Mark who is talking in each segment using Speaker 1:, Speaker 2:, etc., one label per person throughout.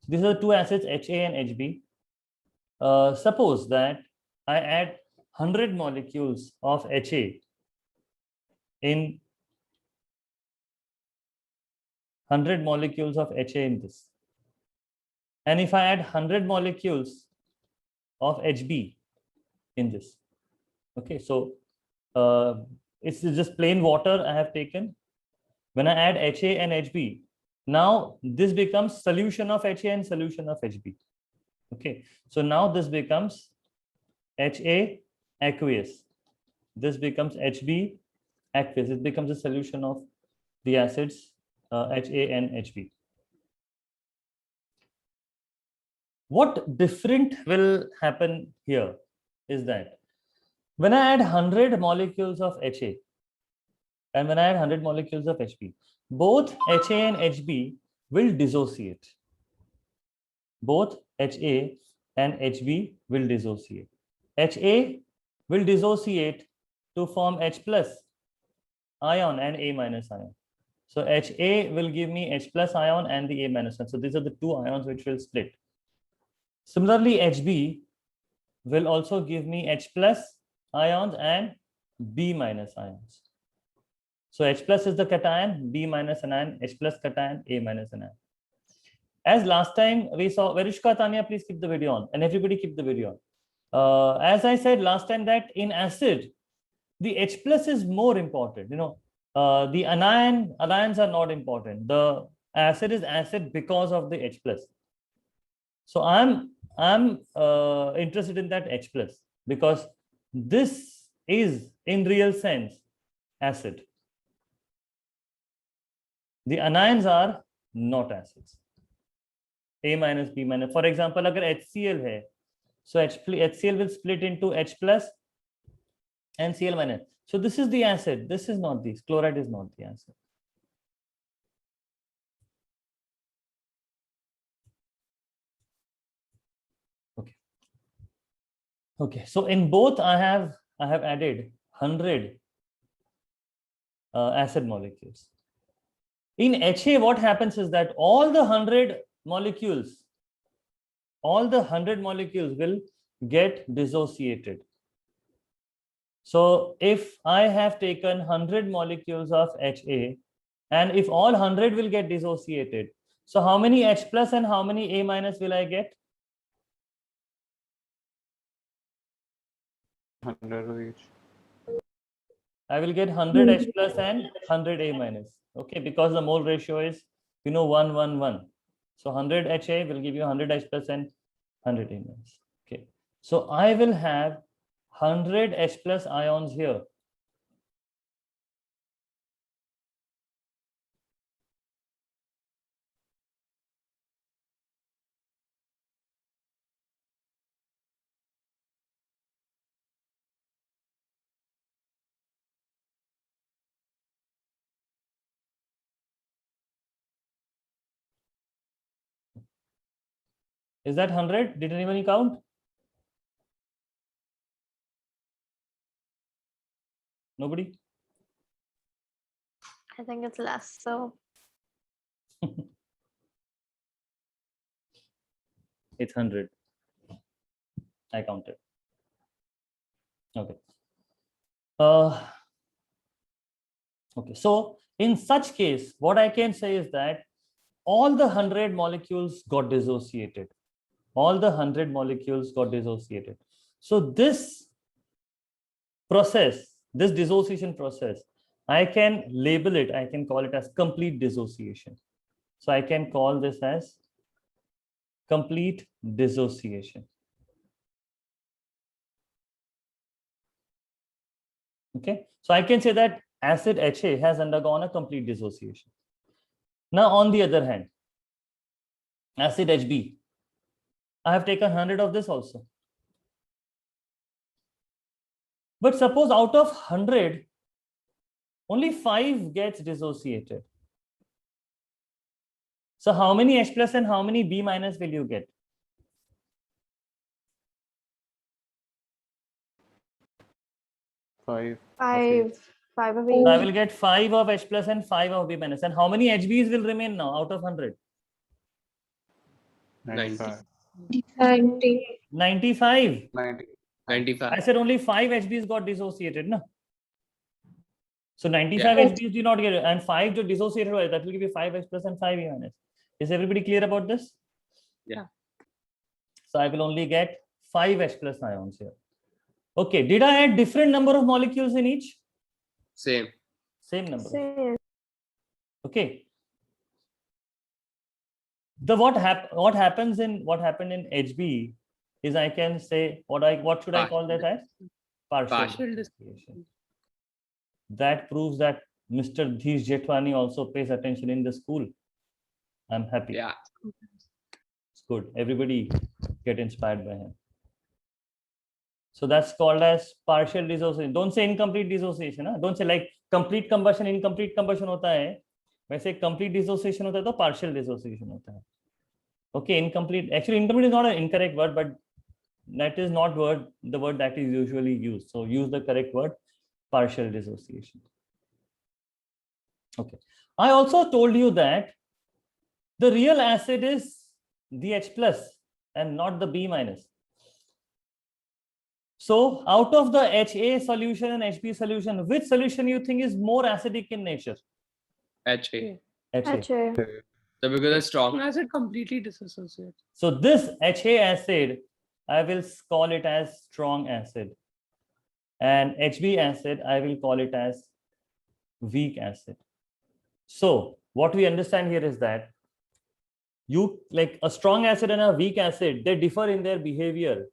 Speaker 1: These are the two acids HA and HB. Suppose that I add 100 molecules of HA in 100 molecules of HA in this. And if I add 100 molecules of HB in this. Okay, so it's just plain water I have taken. When I add HA and HB, now this becomes solution of HA and solution of HB. Okay, so now this becomes HA aqueous. This becomes HB aqueous. It becomes a solution of the acids HA and HB. What different will happen here is that when I add 100 molecules of HA and when I add 100 molecules of HB, both HA and HB will dissociate. Both HA and HB will dissociate. HA will dissociate to form H plus ion and A minus ion. So HA will give me H plus ion and the A minus ion. So these are the two ions which will split. Similarly, HB will also give me H plus ions and B minus ions. So H plus is the cation, B minus anion, H plus cation, A minus anion. As last time we saw, Verishka, Tanya, please keep the video on, and everybody keep the video on. As I said last time that in acid, the H plus is more important. You know, the anions are not important. The acid is acid because of the H plus. So I'm interested in that H plus because this is in real sense acid. The anions are not acids. A minus, B minus. For example, agar HCl hai, so HCl will split into H plus and Cl minus. So this is the acid. This is not this. Chloride is not the acid. Okay. Okay. So in both, I have added 100 acid molecules. In HA, what happens is that all the 100 molecules will get dissociated. So if I have taken 100 molecules of HA and if all 100 will get dissociated, so how many H plus and how many A minus will I get?
Speaker 2: 100 each.
Speaker 1: I will get 100 H plus and 100 A minus. Okay, because the mole ratio is 1, 1, 1. So 100 HA will give you 100 H plus and 100 A minus. Okay, so I will have 100 H plus ions here. Is that 100? Did anybody count? Nobody?
Speaker 3: I think it's less. So
Speaker 1: It's 100. I counted. Okay. Okay. So in such case, what I can say is that all the 100 molecules got dissociated. All the 100 molecules got dissociated. So this process, this dissociation process, I can label it, I can call it as complete dissociation. So I can call this as complete dissociation. Okay, so I can say that acid HA has undergone a complete dissociation. Now, on the other hand, acid HB, I have taken 100 of this also. But suppose out of 100, only 5 gets dissociated. So how many H plus and how many B minus will you get?
Speaker 2: 5.
Speaker 3: 5 of each.
Speaker 1: So I will get 5 of H plus and 5 of B minus. And how many HBs will remain now out of 100?
Speaker 2: 95.
Speaker 1: 95.
Speaker 2: 90.
Speaker 4: 95.
Speaker 1: I said only 5 HBs got dissociated, no? So 95
Speaker 4: Yeah.
Speaker 1: HBs do not get it, and 5 जो dissociated हुआ है, that will give you 5H plus and 5E minus. Is everybody clear about this?
Speaker 4: Yeah.
Speaker 1: So I will only get 5H plus ions here. Okay, did I add different number of molecules in each?
Speaker 4: Same.
Speaker 1: Same number.
Speaker 3: Same.
Speaker 1: Okay. What happened in HB is I can say what should I call that as? Partial dissociation. That proves that Mr. Dhish Jethwani also pays attention in the school. I'm happy.
Speaker 4: Yeah.
Speaker 1: It's good. Everybody get inspired by him. So that's called as partial dissociation. Don't say incomplete dissociation. Huh? Don't say like complete combustion, incomplete combustion hota hai. वैसे complete dissociation होता है तो partial dissociation होता है. Okay, incomplete. Actually, incomplete is not an incorrect word, but that is not the word that is usually used. So use the correct word, partial dissociation. Okay. I also told you that the real acid is the H plus and not the B minus. So out of the HA solution and HB solution, which solution you think is more acidic in nature?
Speaker 4: HA.
Speaker 1: HA.
Speaker 3: HA.
Speaker 4: So because a strong
Speaker 5: acid completely dissociates.
Speaker 1: So this HA acid, I will call it as strong acid. And HB acid, I will call it as weak acid. So what we understand here is that you like a strong acid and a weak acid, they differ in their behavior.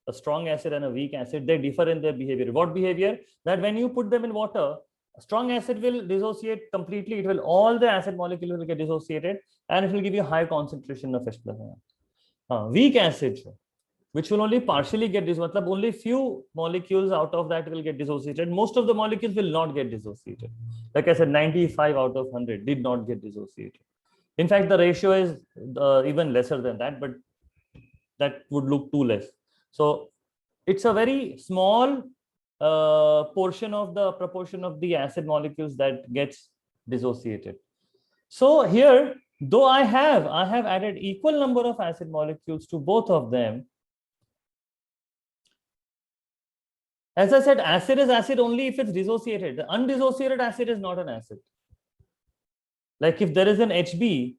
Speaker 1: A strong acid and a weak acid, they differ in their behavior. What behavior? That when you put them in water, a strong acid will dissociate completely. It will, all the acid molecules will get dissociated and it will give you high concentration of H plus ion. Weak acid, which will only partially get dissociated, only few molecules out of that will get dissociated. Most of the molecules will not get dissociated. Like I said, 95 out of 100 did not get dissociated. In fact, the ratio is even lesser than that, but that would look too less. So it's a very small proportion of the acid molecules that gets dissociated. So here, though I have added equal number of acid molecules to both of them. As I said, acid is acid only if it's dissociated. The undissociated acid is not an acid. Like if there is an HB,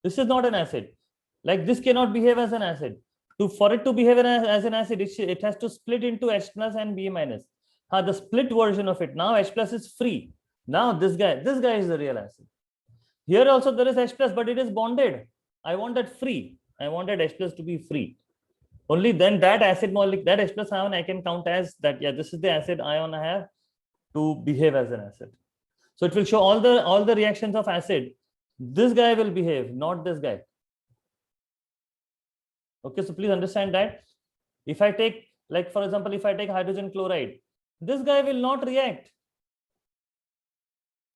Speaker 1: this is not an acid. Like this cannot behave as an acid. For it to behave as an acid, it has to split into H plus and B minus. The split version of it. Now H plus is free. Now this guy is the real acid. Here also there is H plus, but it is bonded. I want that free. I wanted H plus to be free. Only then that acid molecule, that H plus ion, I can count as that. Yeah, this is the acid ion I have to behave as an acid. So it will show all the reactions of acid. This guy will behave, not this guy. Okay, so please understand that. If I take, like for example, if I take hydrogen chloride, this guy will not react.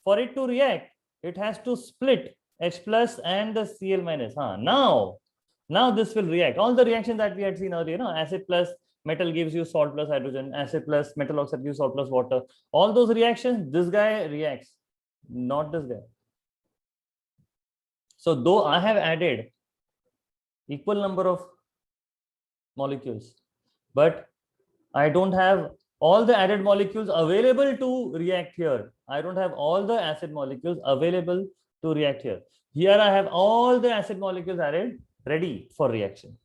Speaker 1: For it to react, it has to split H plus and the Cl minus. Now this will react. All the reactions that we had seen earlier, acid plus metal gives you salt plus hydrogen, acid plus metal oxide gives salt plus water. All those reactions, this guy reacts, not this guy. So though I have added equal number of molecules, but I don't have all the added molecules available to react here. I don't have all the acid molecules available to react here. Here I have all the acid molecules added, ready for reaction.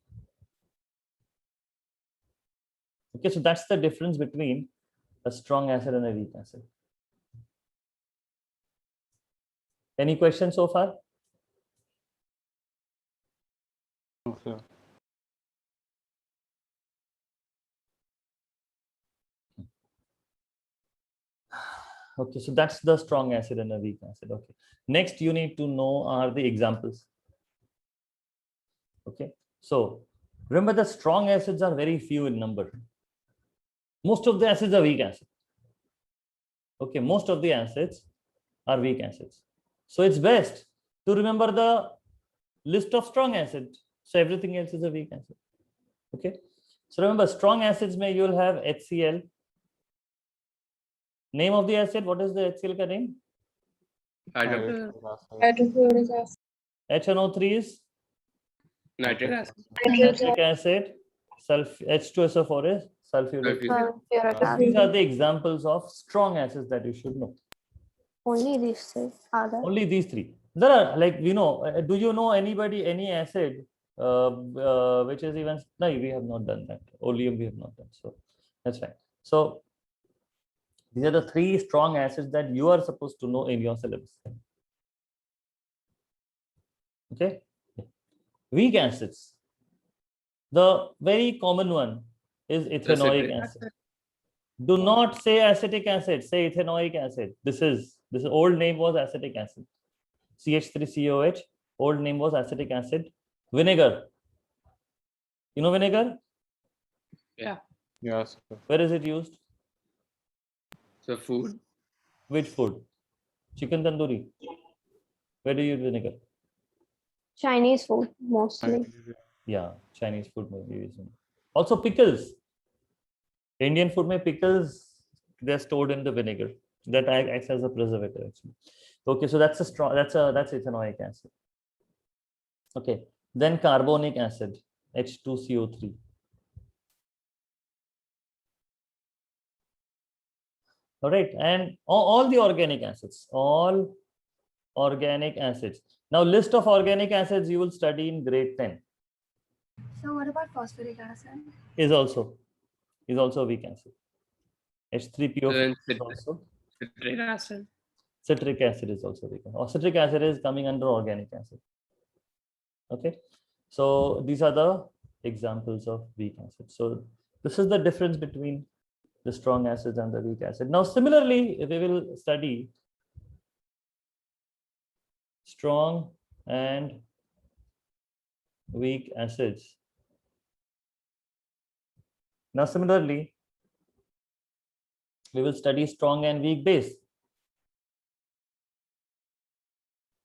Speaker 1: Okay, so that's the difference between a strong acid and a weak acid. Any questions so far?
Speaker 2: No, sir.
Speaker 1: Okay, so that's the strong acid and a weak acid. Okay, next you need to know are the examples. Okay, so remember the strong acids are very few in number. Most of the acids are weak acids. Okay, most of the acids are weak acids. So it's best to remember the list of strong acids. So everything else is a weak acid. Okay, so remember strong acids may you'll have HCl. Name of the acid, what is the HCl ka name?
Speaker 4: hydrochloric.
Speaker 2: Hydrochloric acid.
Speaker 1: HNO3 is
Speaker 4: Nitric
Speaker 5: Nitric
Speaker 4: acid.
Speaker 1: nitric acid. H2SO4 is sulfuric.
Speaker 4: Sulfuric.
Speaker 3: Sulfuric
Speaker 1: These
Speaker 3: acid.
Speaker 1: are the examples of strong acids that you should know.
Speaker 3: Only these three are there.
Speaker 1: Only these three. There are, like, do you know anybody, any acid which is even, no, we have not done that. Oleum we have not done. So that's fine. So these are the three strong acids that you are supposed to know in your syllabus. Okay. Weak acids. The very common one is ethanoic
Speaker 4: Acetic
Speaker 1: acid. Do not say acetic acid, say ethanoic acid. This old name was acetic acid. CH3COH, old name was acetic acid. Vinegar. You know vinegar?
Speaker 5: Yeah.
Speaker 2: Yes.
Speaker 1: Where is it used?
Speaker 4: So food.
Speaker 1: Which food? Chicken tandoori. Where do you use vinegar?
Speaker 3: Chinese food mostly.
Speaker 1: Yeah, Chinese food may be used. Also pickles. Indian food may pickles, they're stored in the vinegar. That acts as a preservative actually. Okay, so that's ethanoic acid. Okay, then carbonic acid, H2CO3. All right, and all the organic acids, all organic acids. Now, list of organic acids you will study in grade 10
Speaker 6: So what about phosphoric acid?
Speaker 1: is also a weak acid. H3PO
Speaker 4: Then
Speaker 1: is also.
Speaker 5: Citric acid.
Speaker 1: Citric acid is also weak. Or citric acid is coming under organic acid. Okay, so these are the examples of weak acid. So this is the difference between the strong acids and the weak acid. Now, similarly, we will study strong and weak acids. Now, similarly, we will study strong and weak base.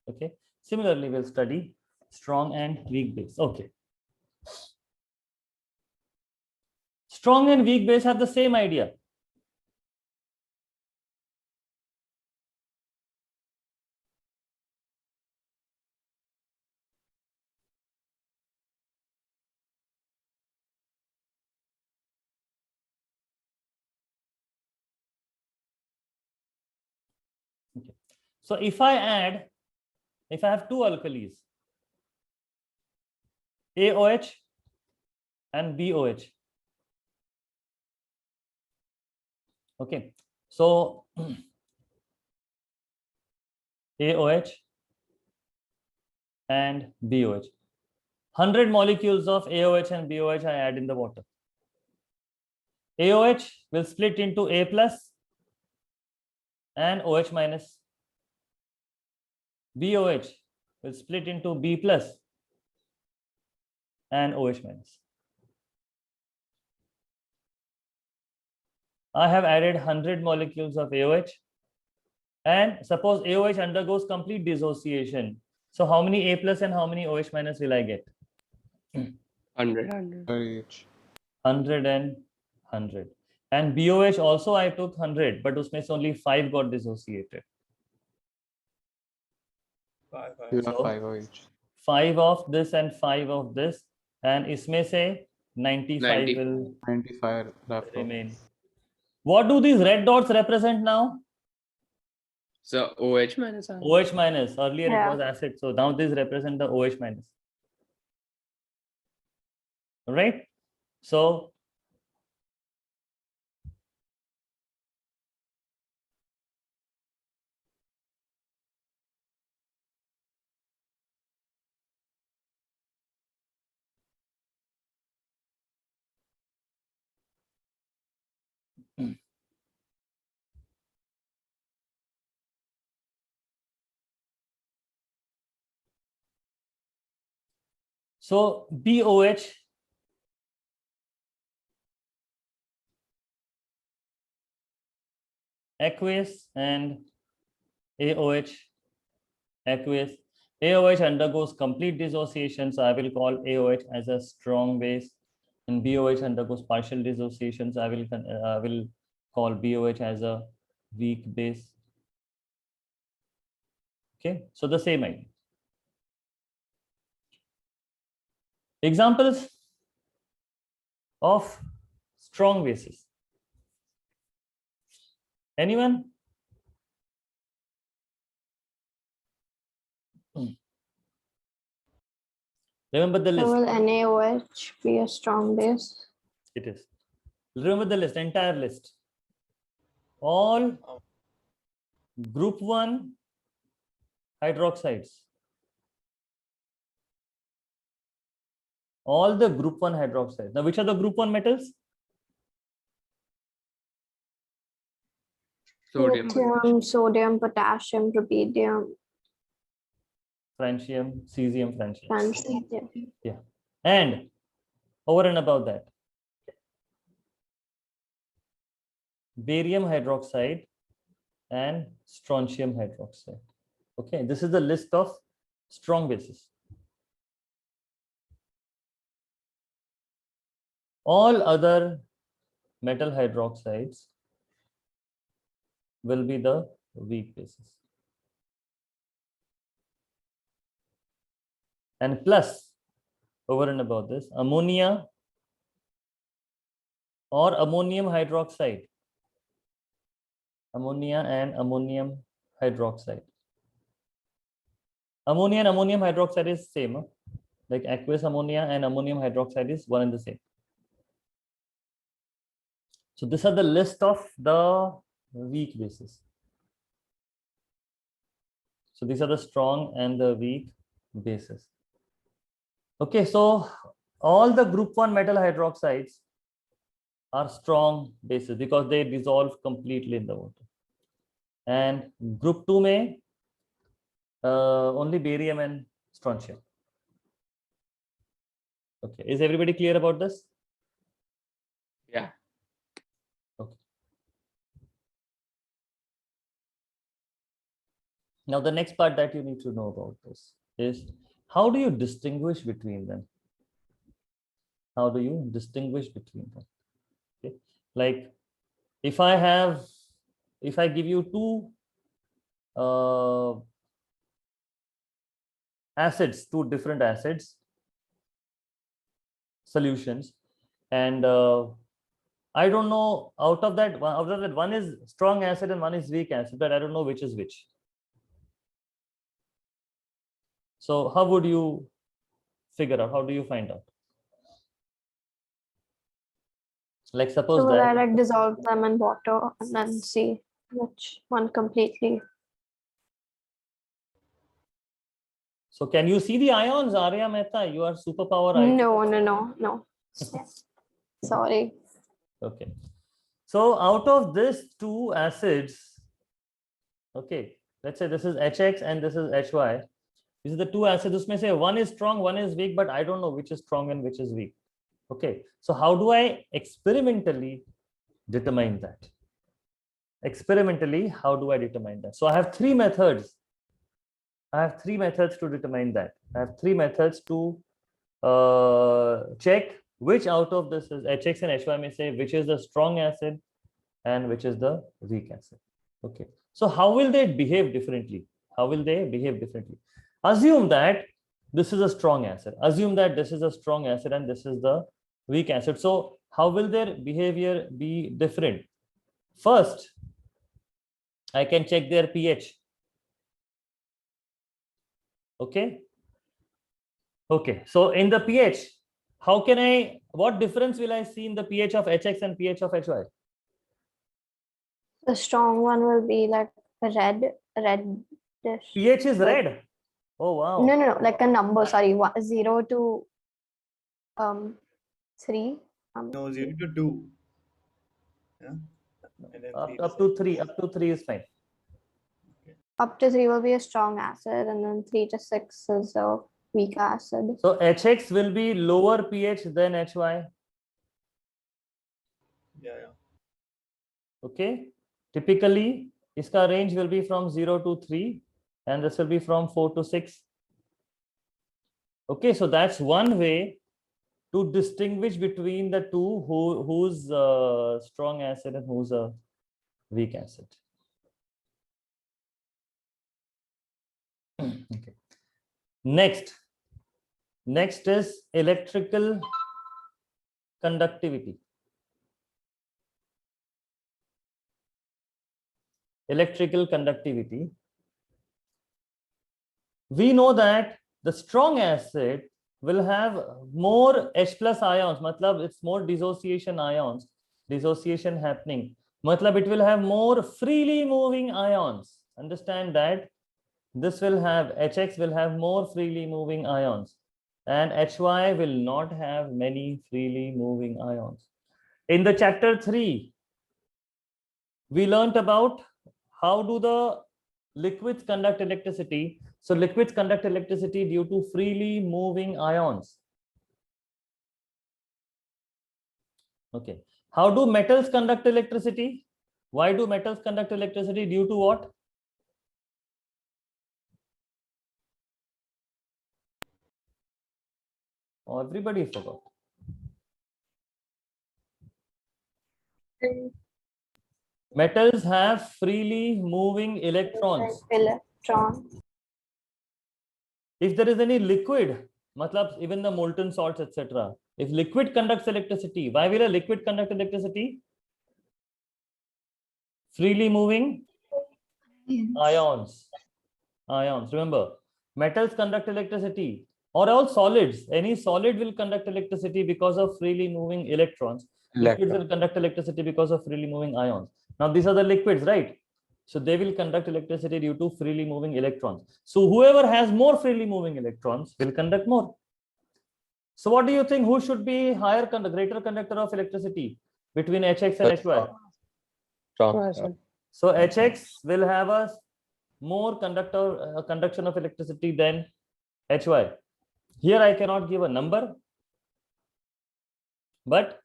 Speaker 1: Okay, similarly, we'll study strong and weak base. Okay. Strong and weak base have the same idea. Okay. So if I have two alkalis, AOH and BOH. Okay, so AOH and BOH. 100 molecules of AOH and BOH I add in the water. AOH will split into A plus and OH minus. BOH will split into B plus and OH minus. I have added 100 molecules of AOH, and suppose AOH undergoes complete dissociation. So how many A plus and how many OH minus will I get?
Speaker 4: 100.
Speaker 5: 100.
Speaker 2: Each.
Speaker 1: 100 and 100. And BOH also I took 100, but usme se only 5 got dissociated.
Speaker 2: You
Speaker 1: So-
Speaker 2: have 5 of each.
Speaker 1: 5 of this and 5 of this, and isme se 95
Speaker 4: 90.
Speaker 1: will
Speaker 2: 95 left. over.
Speaker 1: remain. What do these red dots represent now?
Speaker 4: So OH.
Speaker 5: Minus acid.
Speaker 1: OH minus. Earlier it
Speaker 3: Yeah.
Speaker 1: was acid, so now these represent the OH minus. Right? So so BOH aqueous and AOH aqueous. AOH undergoes complete dissociation, so I will call AOH as a strong base, and BOH undergoes partial dissociation, so I will call BOH as a weak base. Okay, so the same idea. Examples of strong bases. Anyone? Remember the
Speaker 3: So
Speaker 1: list.
Speaker 3: will NaOH be a strong base?
Speaker 1: It is. Remember the list, entire list. All group 1 hydroxides. All the group 1 hydroxides. Now, which are the group 1 metals?
Speaker 4: Sodium.
Speaker 3: Lithium, sodium, potassium, rubidium,
Speaker 1: Francium, cesium, francium.
Speaker 3: francium.
Speaker 1: Yeah. And over and above that, barium hydroxide and strontium hydroxide. Okay, this is the list of strong bases. All other metal hydroxides will be the weak bases. And plus, over and above this, ammonia or ammonium hydroxide. Ammonia and ammonium hydroxide. Ammonia and ammonium hydroxide is same. Huh? Like aqueous ammonia and ammonium hydroxide is one and the same. So these are the list of the weak bases. So these are the strong and the weak bases. Okay, so all the group 1 metal hydroxides are strong bases because they dissolve completely in the water. And group 2 may only barium and strontium. Okay, is everybody clear about this?
Speaker 4: Yeah.
Speaker 1: Okay. Now the next part that you need to know about this is how do you distinguish between them? How do you distinguish between them? Okay, like if I give you two acids, two different acids solutions, and I don't know out of that one is strong acid and one is weak acid, but I don't know which is which. So how would you figure out? How do you find out? Like suppose
Speaker 3: So will I
Speaker 1: that
Speaker 3: like dissolve them in water and then see which one completely?
Speaker 1: so can you see the ions, Arya Mehta? You are superpower IT.
Speaker 3: No. Sorry.
Speaker 1: Okay. So out of these two acids, okay, let's say this is HX and this is HY. These are the two acids. Usme say one is strong, one is weak, but I don't know which is strong and which is weak. Okay. So how do I experimentally determine that? Experimentally, how do I determine that? So I have three methods. I have three methods to determine that. I have three methods to check which out of this is HX and HY may say which is the strong acid and which is the weak acid. Okay. So how will they behave differently? How will they behave differently? Assume that this is a strong acid. Assume that this is a strong acid and this is the weak acid. So how will their behavior be different? First, I can check their pH. Okay. Okay. So in the pH, what difference will I see in the pH of HX and pH of HY?
Speaker 3: The strong one will be like reddish.
Speaker 1: pH is red. Oh wow.
Speaker 3: No, like a number. Sorry, 0 to 3.
Speaker 7: No, 0 to 2. Yeah. And then
Speaker 1: Up to 3. Up to 3 is fine.
Speaker 3: Up to 3 will be a strong acid, and then 3 to 6 is a weak acid.
Speaker 1: So HX will be lower pH than HY.
Speaker 7: Yeah.
Speaker 1: Okay. Typically, iska range will be from 0 to 3, and this will be from 4 to 6. Okay, so that's one way to distinguish between the two who's strong acid and who's a weak acid. Okay. Next, Next is electrical conductivity. Electrical conductivity. We know that the strong acid will have more H plus ions, matlab it's more dissociation ions, dissociation happening. Matlab it will have more freely moving ions. Understand that this will have, HX will have more freely moving ions and HY will not have many freely moving ions. In the chapter 3, we learnt about how do the liquids conduct electricity. So liquids conduct electricity due to freely moving ions. Okay. How do metals conduct electricity? Why do metals conduct electricity? Due to what? Oh, everybody forgot. Metals have freely moving electrons.
Speaker 3: Electron.
Speaker 1: If there is any liquid, matlab even the molten salts, etc. If liquid conducts electricity, why will a liquid conduct electricity? Freely moving ions. Ions. Remember, metals conduct electricity, or all solids. Any solid will conduct electricity because of freely moving electrons. Liquids will conduct electricity because of freely moving ions. Now these are the liquids, right? So they will conduct electricity due to freely moving electrons. So whoever has more freely moving electrons will conduct more. So what do you think? Who should be greater conductor of electricity between HX and HY?
Speaker 4: Strong.
Speaker 1: So HX will have a more conduction of electricity than HY. Here I cannot give a number, but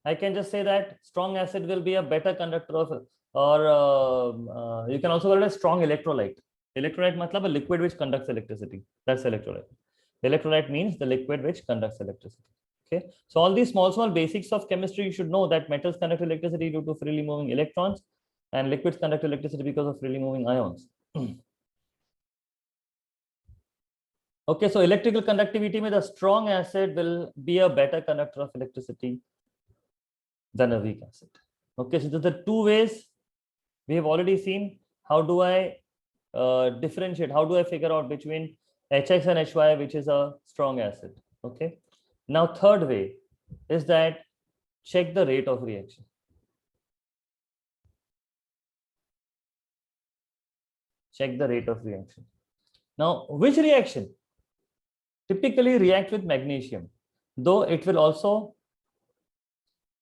Speaker 1: I can just say that strong acid will be a better conductor of, or you can also call it a strong electrolyte. Electrolyte matlab a liquid which conducts electricity. That's electrolyte. Electrolyte means the liquid which conducts electricity. Okay. So all these small basics of chemistry, you should know that metals conduct electricity due to freely moving electrons and liquids conduct electricity because of freely moving ions. Okay, so electrical conductivity means a strong acid will be a better conductor of electricity than a weak acid. Okay, so the two ways we have already seen. How do I differentiate? How do I figure out between HX and HY, which is a strong acid? Okay. Now, third way is that check the rate of reaction. Check the rate of reaction. Now, which reaction typically react with magnesium, though it will also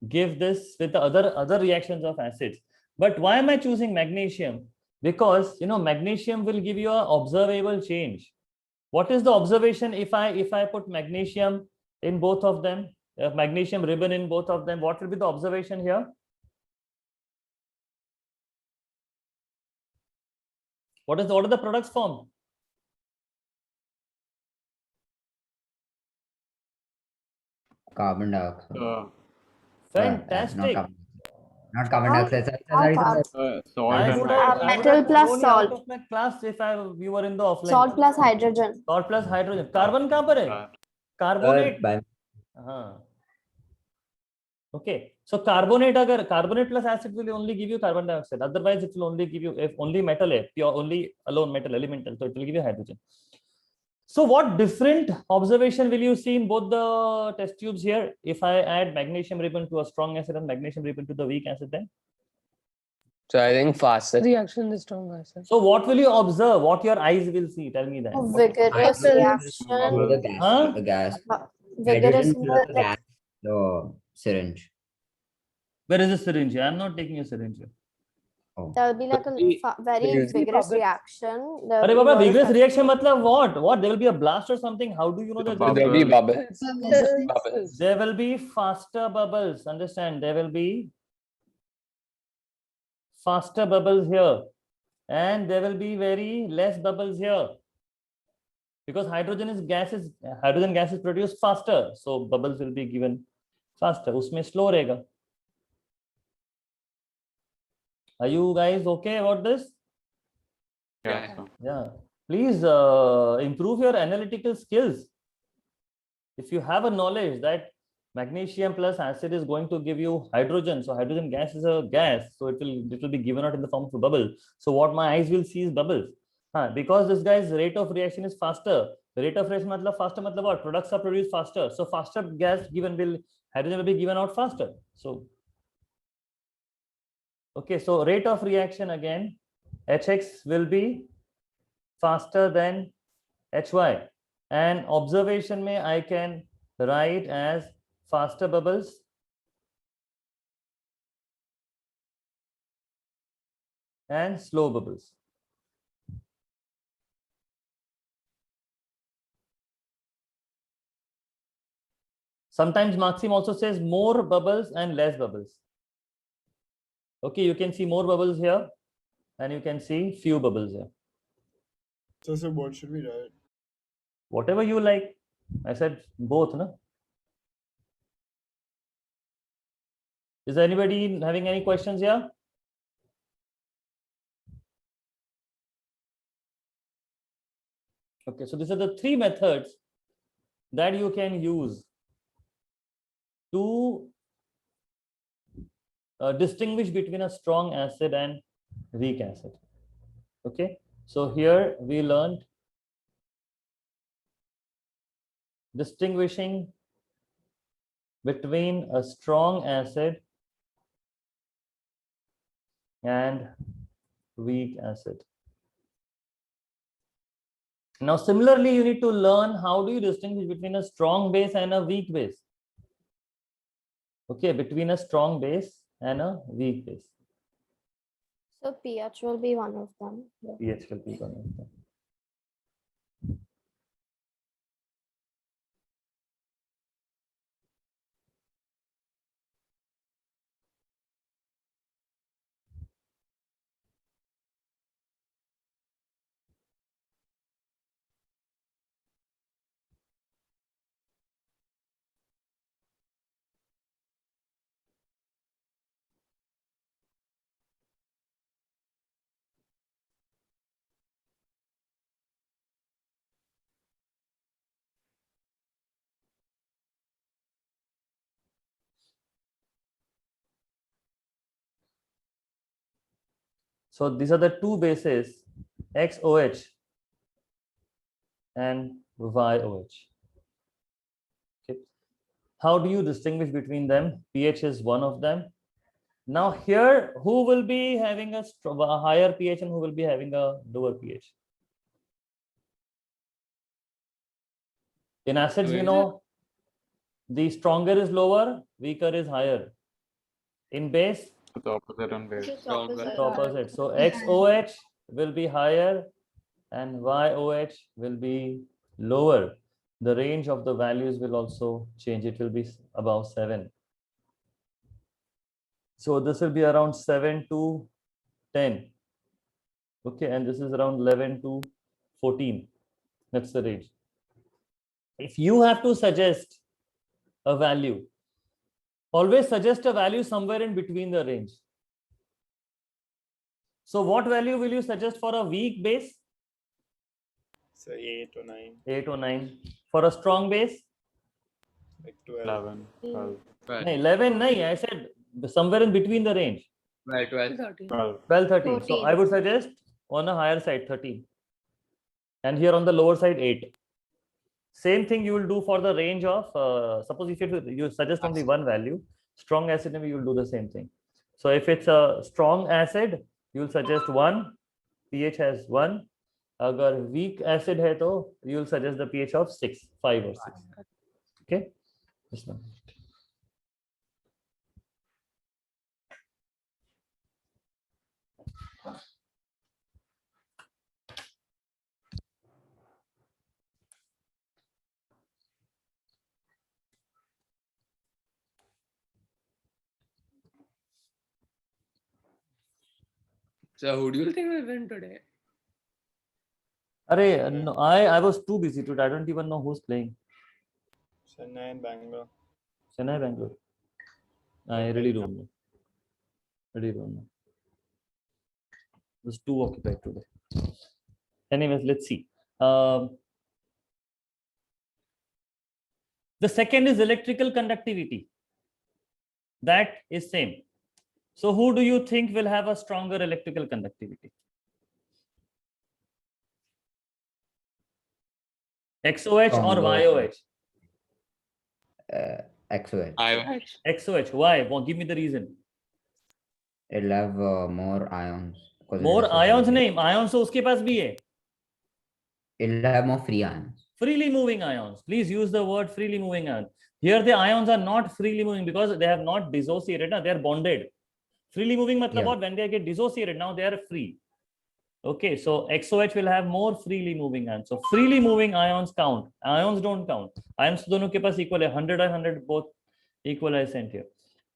Speaker 1: give this with the other reactions of acids. But why am I choosing magnesium? Because magnesium will give you an observable change. What is the observation if I put magnesium in both of them, magnesium ribbon in both of them? What will be the observation here? What are the products formed?
Speaker 8: Carbon dioxide.
Speaker 1: Fantastic.
Speaker 8: Not carbon dioxide.
Speaker 2: Salt
Speaker 1: I
Speaker 2: and
Speaker 1: would
Speaker 2: hydrogen.
Speaker 1: have
Speaker 3: Metal plus
Speaker 1: thrown you out
Speaker 3: salt.
Speaker 1: of my class if you were in the offline.
Speaker 3: Salt plus hydrogen.
Speaker 1: Salt plus hydrogen. Carbon कहाँ पर है? Carbonate. हाँ. Okay. So carbonate plus acid will only give you carbon dioxide. Otherwise, it will only give you, if only metal है, pure only alone metal elemental, so it will give you hydrogen. So what different observation will you see in both the test tubes here? If I add magnesium ribbon to a strong acid and magnesium ribbon to the weak acid, then?
Speaker 4: So I think faster.
Speaker 5: Reaction is strong acid.
Speaker 1: So what will you observe? What your eyes will see? Tell me that.
Speaker 3: Vigorous reaction.
Speaker 8: The gas.
Speaker 1: Huh?
Speaker 8: The gas.
Speaker 3: Vigorous.
Speaker 8: Hydrogen plus the gas. The syringe.
Speaker 1: Where is the syringe? I am not taking a syringe.
Speaker 3: There will be like a very vigorous reaction. There will
Speaker 1: Arey
Speaker 3: be
Speaker 1: Baba,
Speaker 3: lot of
Speaker 1: vigorous reaction matlab what? What? There will be a blast or something? How do you know that?
Speaker 4: There will be bubbles.
Speaker 5: Bubbles.
Speaker 1: There will be faster bubbles. Understand? There will be faster bubbles here. And there will be very less bubbles here. Because hydrogen gas is produced faster. So bubbles will be given faster. Usme slow रहेगा. Are you guys okay about this?
Speaker 2: Yeah.
Speaker 1: Yeah. Please improve your analytical skills. if you have a knowledge that magnesium plus acid is going to give you hydrogen, so hydrogen gas is a gas, so it will be given out in the form of a bubble. So what my eyes will see is bubbles. Because this guy's rate of reaction is faster. The rate of reaction matlab faster matlab what? Products are produced faster. So faster gas given will hydrogen will be given out faster. So okay, so rate of reaction again, Hx will be faster than Hy. And observation may I can write as faster bubbles and slow bubbles. Sometimes Maxim also says more bubbles and less bubbles. Okay, you can see more bubbles here and you can see few bubbles here.
Speaker 7: So what should we write?
Speaker 1: Whatever you like. I said both, no? Is there anybody having any questions here? Okay, so these are the three methods that you can use to distinguish between a strong acid and weak acid. Okay, so here we learned distinguishing between a strong acid and weak acid. Now, similarly, you need to learn how do you distinguish between a strong base and a weak base. Okay, between a strong base and a weak base.
Speaker 3: So pH will be one of them. Yeah.
Speaker 1: pH will be one of them. So these are the two bases, XOH and YOH. Okay. How do you distinguish between them? pH is one of them. Now here, who will be having a higher pH and who will be having a lower pH? In acids, we know the stronger is lower, weaker is higher. In base,
Speaker 2: The opposite on base.
Speaker 3: Just
Speaker 4: Stronger.
Speaker 3: opposite.
Speaker 1: the opposite. So XOH will be higher and YOH will be lower. The range of the values will also change. It will be above 7. So this will be around 7 to 10. Okay, and this is around 11 to 14. That's the range. If you have to suggest a value, always suggest a value somewhere in between the range. So what value will you suggest for a weak base?
Speaker 7: Say 8 or 9,
Speaker 1: 8 or 9. For a strong base?
Speaker 7: like 12.
Speaker 2: 11, 12,
Speaker 1: No, 11, no, I said somewhere in between the range.
Speaker 4: 12, 12.
Speaker 5: 13.
Speaker 2: 12.
Speaker 1: 12, 13. So
Speaker 3: 14.
Speaker 1: I would suggest on a higher side 13. And here on the lower side 8. Same thing you will do for the range of, suppose if you suggest only one value, strong acid, maybe you will do the same thing. So if it's a strong acid, you will suggest 1, pH has 1. Agar weak acid hai to, you will suggest the pH of 6, 5 or 6. Okay, this one.
Speaker 4: So who do you
Speaker 5: I think we win today.
Speaker 1: Arey, no, I was too busy today. I don't even know who's playing.
Speaker 7: Chennai and Bangalore.
Speaker 1: Chennai, Bangalore. I really don't know. Really don't know. I was too occupied today. Anyways, let's see. The second is electrical conductivity. That is same. So who do you think will have a stronger electrical conductivity? XOH or
Speaker 8: Stronger.
Speaker 1: YOH?
Speaker 8: XOH.
Speaker 4: I
Speaker 1: XOH. Why? Well, give me the reason.
Speaker 8: It'll have more ions. because it
Speaker 1: More
Speaker 8: is
Speaker 1: ions
Speaker 8: associated.
Speaker 1: नहीं, ions तो उसके पास भी है.
Speaker 8: It'll have more free ions.
Speaker 1: Freely moving ions. Please use the word freely moving ions. Here the ions are not freely moving because they have not dissociated. They are bonded. Freely moving matlab
Speaker 8: Yeah.
Speaker 1: what? When they get dissociated, now they are free. Okay, so XOH will have more freely moving ions. So freely moving ions count. Ions don't count. Ions दोनों के पास equal है. 100 and 100 both equal I sent here.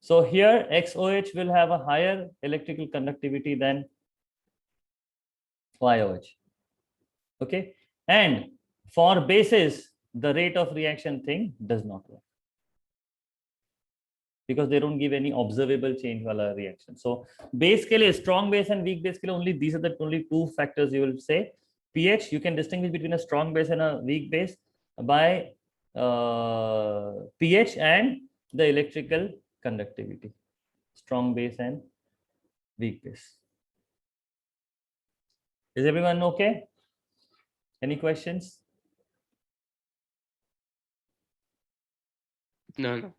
Speaker 1: So here XOH will have a higher electrical conductivity than YOH. Okay, and for bases, the rate of reaction thing does not work because they don't give any observable change wala reaction. So base ke liye, strong base and weak base ke liye, only these are the only two factors you will say. pH, you can distinguish between a strong base and a weak base by pH and the electrical conductivity. Strong base and weak base. Is everyone okay? Any questions?
Speaker 4: none.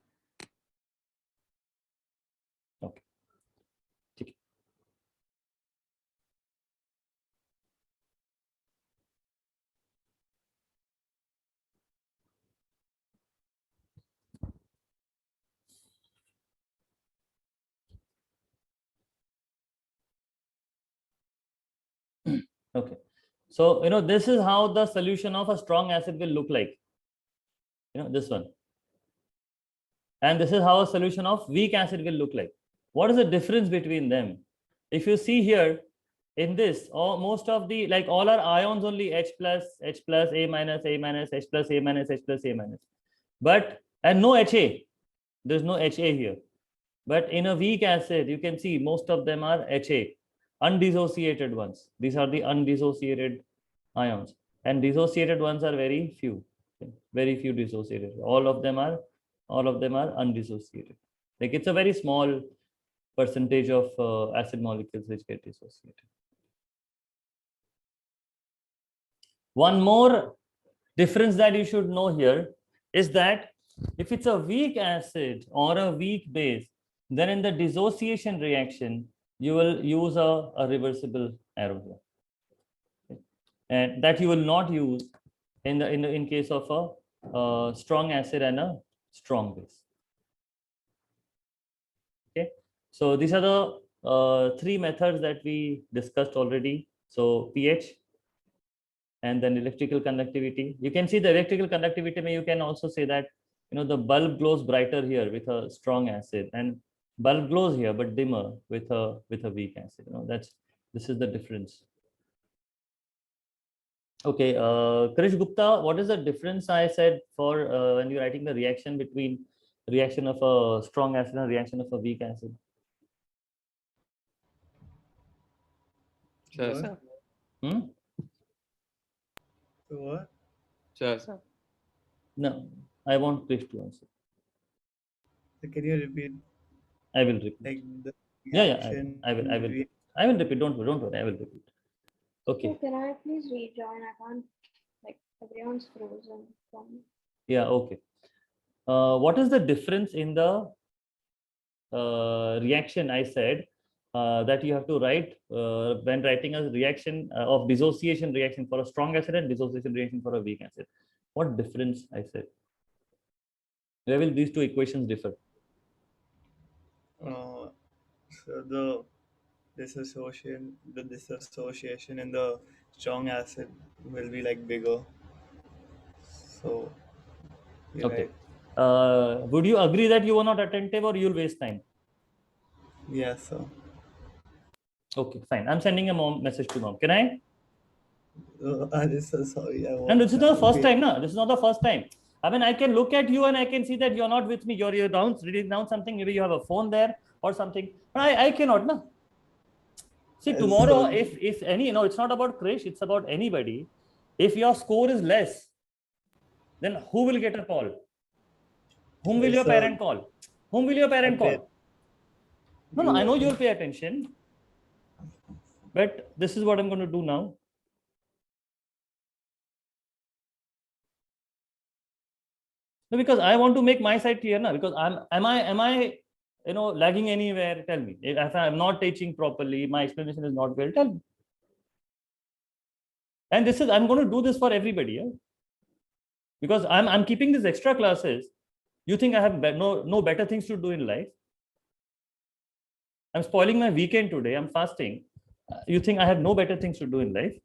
Speaker 1: Okay. ठीक है. Okay. So, this is how the solution of a strong acid will look like. This one. And this is how a solution of weak acid will look like. What is the difference between them? If you see here, in this, most of the, like all our ions only H plus, A minus, H plus, A minus, H plus, A minus. But, and no HA. There's no HA here. But in a weak acid, you can see most of them are HA. Undissociated ones. These are the undissociated ions, and dissociated ones are very few. Very few dissociated. All of them are undissociated. Like it's a very small percentage of acid molecules which get dissociated. One more difference that you should know here is that if it's a weak acid or a weak base, then in the dissociation reaction, you will use a reversible arrow here. Okay. And that you will not use in case of a strong acid and a strong base. Okay, so these are the three methods that we discussed already. So pH and then electrical conductivity. You can see the electrical conductivity. You can also say that the bulb glows brighter here with a strong acid, and bulb glows here but dimmer with a weak acid. This is the difference. Okay, Krish Gupta, what is the difference I said for when you're writing the reaction between reaction of a strong acid and reaction of a weak acid?
Speaker 4: Sir,
Speaker 7: What?
Speaker 4: sir.
Speaker 7: So what?
Speaker 4: Sir.
Speaker 1: No, I want Krish to answer.
Speaker 7: So can you repeat
Speaker 1: I will repeat.
Speaker 7: like the
Speaker 1: Yeah,
Speaker 7: reaction
Speaker 1: I will
Speaker 7: between-
Speaker 1: I will repeat. Don't worry. I will repeat. Okay.
Speaker 3: So can I please rejoin? I can't, like, everyone's frozen from.
Speaker 1: Yeah. Okay. What is the difference in the reaction? I said that you have to write when writing a reaction of dissociation reaction for a strong acid and dissociation reaction for a weak acid. What difference I said? Where will these two equations differ?
Speaker 7: So the dissociation in the strong acid will be like bigger. So you're
Speaker 1: Okay.
Speaker 7: right.
Speaker 1: Would you agree that you were not attentive or you'll waste time?
Speaker 7: Yes, sir.
Speaker 1: Okay, fine. I'm sending a message to mom. Can I?
Speaker 7: I'm so sorry.
Speaker 1: And this is not the first time, no? This is not the first time. I mean, I can look at you and I can see that you're not with me. You're down, reading down something. Maybe you have a phone there or something. But I cannot, no? See, tomorrow, if any, it's not about Krish, it's about anybody. If your score is less, then who will get a call? Whom will
Speaker 7: Yes,
Speaker 1: your
Speaker 7: sir.
Speaker 1: parent call? Whom will your parent
Speaker 7: Okay.
Speaker 1: call? No, I know
Speaker 7: You-
Speaker 1: you'll pay attention. But this is what I'm going to do now. No, because I want to make my side clear now. Because am I lagging anywhere? Tell me. If I'm not teaching properly, my explanation is not well, tell me. And I'm going to do this for everybody, yeah? Because I'm keeping these extra classes. You think I have no better things to do in life? I'm spoiling my weekend today. I'm fasting. You think I have no better things to do in life?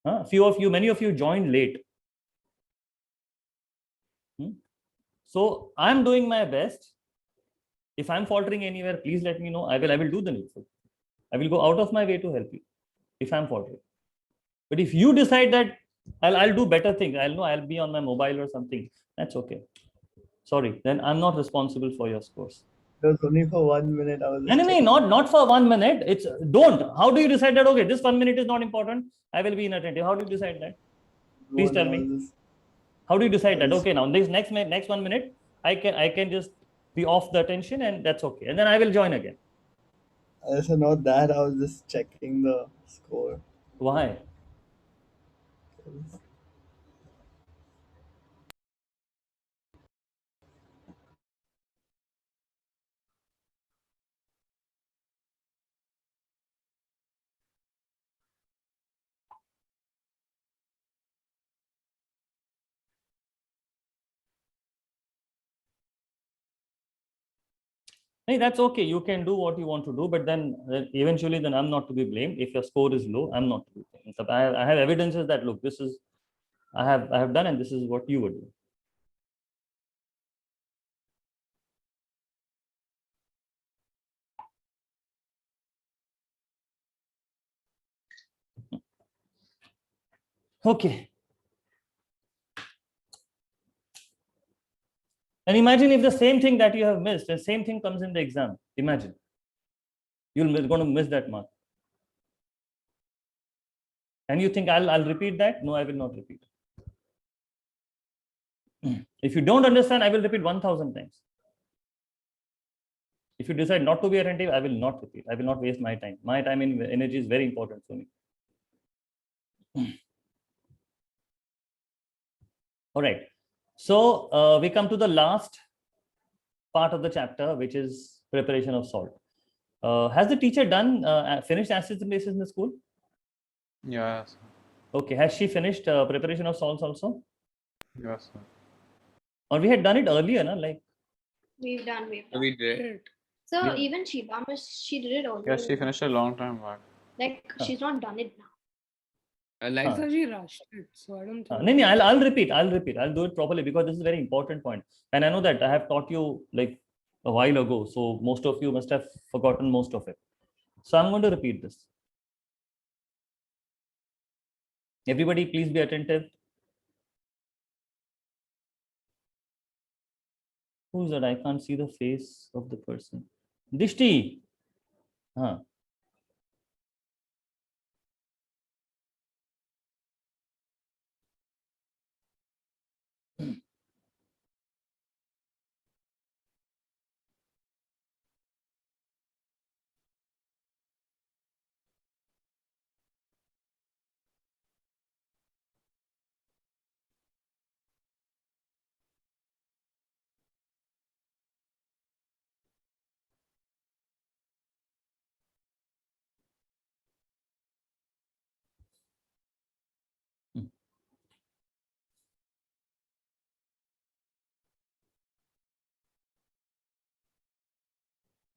Speaker 1: Huh? Many of you joined late. So I'm doing my best. If I'm faltering anywhere, please let me know. I will do the needful. I will go out of my way to help you if I'm faltering. But if you decide that I'll do better things, I'll be on my mobile or something, that's okay. Sorry, then I'm not responsible for your scores.
Speaker 7: It was only for 1 minute. I was just
Speaker 1: No,
Speaker 7: checking.
Speaker 1: not for 1 minute. It's don't. How do you decide that? Okay, this 1 minute is not important. I will be inattentive. How do you decide that? Please tell me. How do you decide that? Okay, now this next 1 minute, I can just be off the attention and that's okay. And then I will join again.
Speaker 7: I said not that. I was just checking the score.
Speaker 1: Why? Hey, that's okay. You can do what you want to do, but then eventually, then I'm not to be blamed. If your score is low, I'm not to be blamed. So I have evidences that look, this is I have done, and this is what you would do. Okay. And imagine if the same thing that you have missed, the same thing comes in the exam. Imagine. You're going to miss that mark. And you think I'll repeat that? No, I will not repeat. If you don't understand, I will repeat 1,000 times. If you decide not to be attentive, I will not repeat. I will not waste my time. My time and energy is very important for me. All right. So we come to the last part of the chapter, which is preparation of salt. Has the teacher finished acids and bases in the school?
Speaker 2: Yes.
Speaker 1: Okay. Has she finished preparation of salts also?
Speaker 2: Yes, sir.
Speaker 1: Or we had done it earlier, na? Like
Speaker 3: We've done.
Speaker 4: We did.
Speaker 3: So
Speaker 1: Yeah.
Speaker 3: even Shiva, she did it earlier.
Speaker 2: Yes, she finished a long time back.
Speaker 3: Like she's not done it now.
Speaker 4: Like
Speaker 5: So she rushed it, so I don't think.
Speaker 1: No, I'll repeat. I'll do it properly because this is a very important point. And I know that I have taught you like a while ago. So most of you must have forgotten most of it. So I'm going to repeat this. Everybody, please be attentive. Who's that? I can't see the face of the person. Dishti. Huh.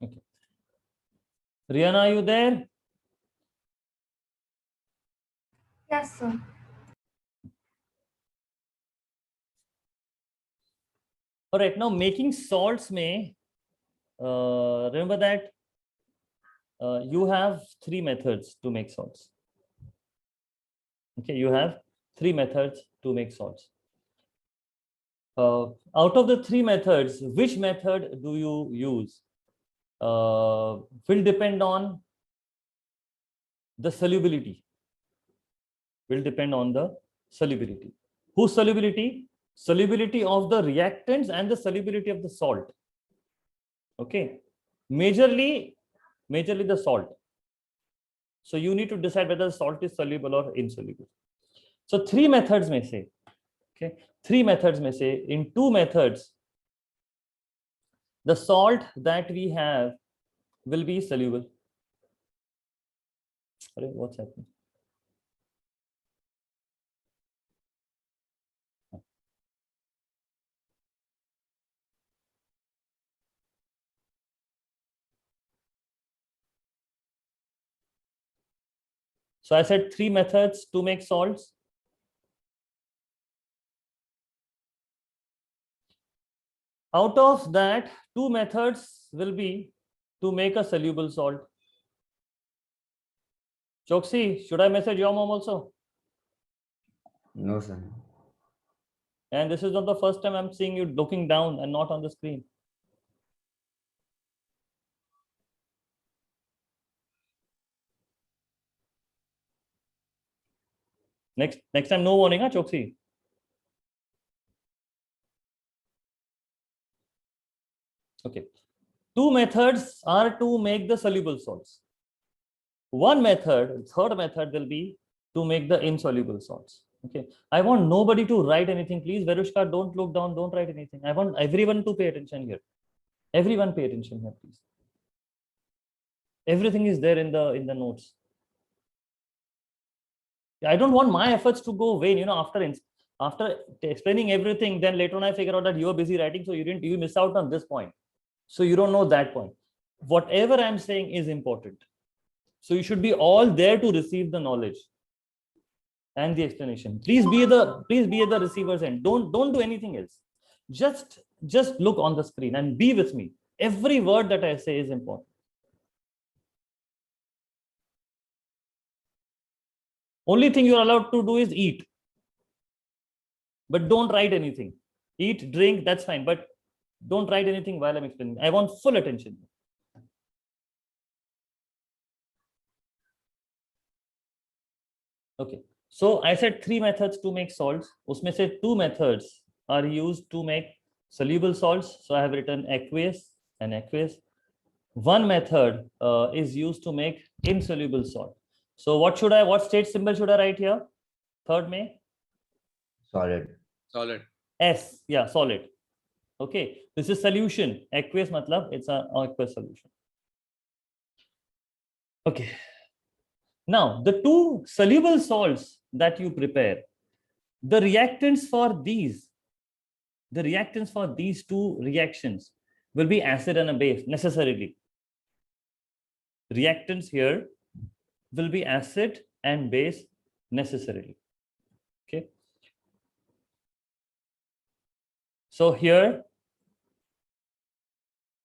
Speaker 1: Okay. Rihanna, are you there?
Speaker 6: Yes, sir.
Speaker 1: All right. Now making salts may remember that you have 3 methods to make salts. Okay, you have 3 methods to make salts. Out of the 3 methods, which method do you use will depend on the solubility. Will depend on the solubility. Whose solubility? solubility of the reactants and the solubility of the salt. Okay, majorly the salt. So you need to decide whether the salt is soluble or insoluble. So three methods may say, okay, in two methods, the salt that we have will be soluble. Sorry, what's happening? So I said three methods to make salts. Out of that, two methods will be to make a soluble salt. Choksi, should I message your mom also?
Speaker 8: No, sir.
Speaker 1: And this is not the first time I'm seeing you looking down and not on the screen. Next time, no warning, huh, Choksi? Okay. Two methods are to make the soluble salts. One method, third method, will be to make the insoluble salts. Okay. I want nobody to write anything. Please, Verushka, don't look down, don't write anything. I want everyone to pay attention here. Everyone pay attention here, please. Everything is there in the notes. I don't want my efforts to go vain, you know, after explaining everything, then later on I figure out that you are busy writing, so you miss out on this point. So you don't know that point. Whatever I'm saying is important. So you should be all there to receive the knowledge and the explanation. Please be at the receiver's end. Don't do anything else. Just look on the screen and be with me. Every word that I say is important. Only thing you're allowed to do is eat. But don't write anything. Eat, drink, that's fine. But don't write anything while I'm explaining. I want full attention. Okay. So I said three methods to make salts. Usme se two methods are used to make soluble salts. So I have written aqueous and aqueous. One method is used to make insoluble salt. So what state symbol should I write here? Third May?
Speaker 8: Solid.
Speaker 4: Solid.
Speaker 1: S, yeah, solid. Okay, this is solution. Aqueous matlab it's an aqueous solution. Okay. Now, the two soluble salts that you prepare, the reactants for these two reactions will be acid and a base necessarily. Reactants here will be acid and base necessarily. Okay. So here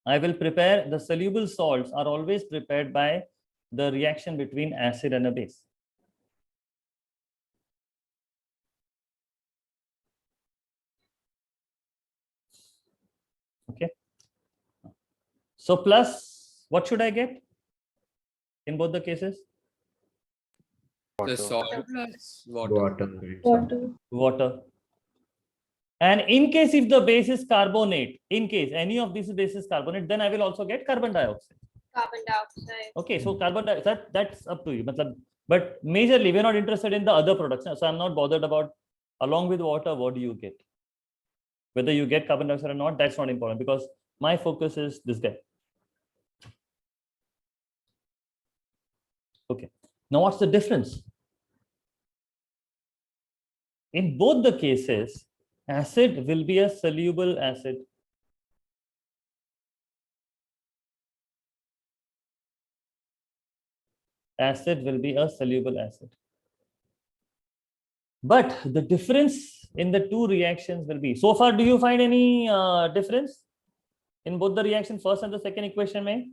Speaker 1: I will prepare the soluble salts are always prepared by the reaction between acid and a base. Okay. So plus, what should I get in both the cases?
Speaker 4: The salt plus water.
Speaker 8: Water.
Speaker 1: Water. And in case if the base is carbonate, in case any of these bases carbonate, then I will also get carbon dioxide.
Speaker 3: Carbon dioxide.
Speaker 1: Okay, so carbon dioxide, that's up to you. But majorly, we're not interested in the other products. So I'm not bothered about along with water, what do you get? Whether you get carbon dioxide or not, that's not important because my focus is this guy. Okay, now what's the difference? In both the cases, acid will be a soluble acid. Acid will be a soluble acid. But the difference in the two reactions will be, so far, do you find any difference in both the reaction, first and the second equation, May?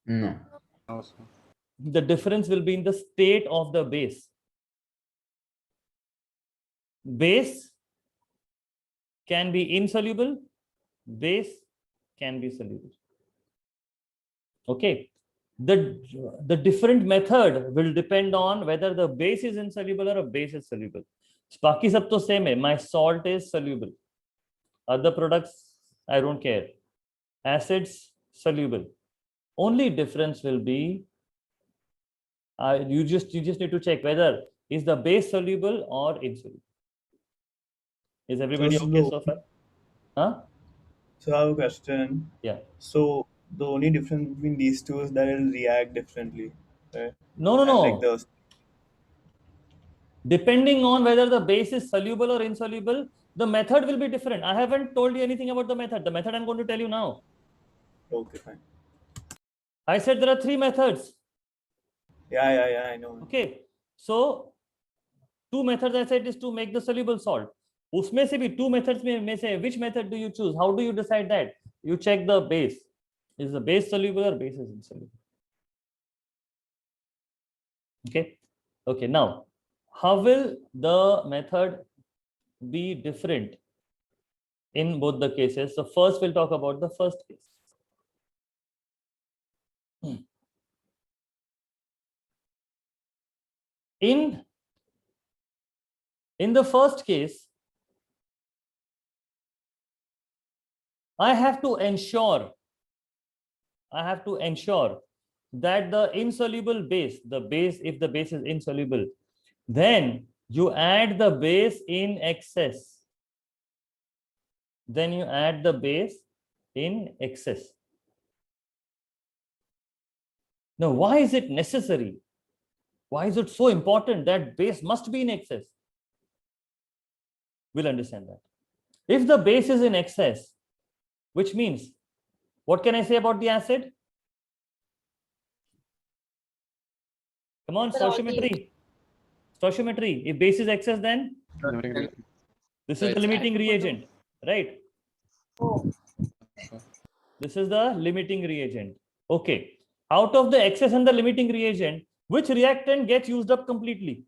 Speaker 8: No.
Speaker 2: No, sir.
Speaker 1: The difference will be in the state of the base. Base can be insoluble, base can be soluble. Okay. The different method will depend on whether the base is insoluble or a base is soluble. बाकी सब तो same है. My salt is soluble. Other products, I don't care. Acids, soluble. Only difference will be you just need to check whether is the base soluble or insoluble. Is everybody
Speaker 7: So
Speaker 1: okay
Speaker 7: slow.
Speaker 1: so far? Huh?
Speaker 7: So I have a question.
Speaker 1: Yeah.
Speaker 7: So the only difference between these two is that it'll react differently, right?
Speaker 1: No, no,
Speaker 7: And
Speaker 1: no.
Speaker 7: like the
Speaker 1: Depending on whether the base is soluble or insoluble, the method will be different. I haven't told you anything about the method. The method I'm going to tell you now.
Speaker 7: okay, fine.
Speaker 1: I said there are 3 methods.
Speaker 7: Yeah, I know.
Speaker 1: Okay. So 2 methods I said is to make the soluble salt. उसमें से भी 2 methods में से which method do you choose? How do you decide that? You check the base. Is the base soluble or base is insoluble? Okay. Okay. Now, how will the method be different in both the cases? So first we'll talk about the first case. In the first case, I have to ensure that the insoluble base, if the base is insoluble, then you add the base in excess. Then you add the base in excess. Now, why is it necessary? Why is it so important that base must be in excess? We'll understand that. If the base is in excess, which means, what can I say about the acid? Come on, stoichiometry. Stoichiometry. If base is excess, then this is the limiting reagent, right? This is the limiting reagent. Okay. Out of the excess and the limiting reagent, which reactant gets used up completely?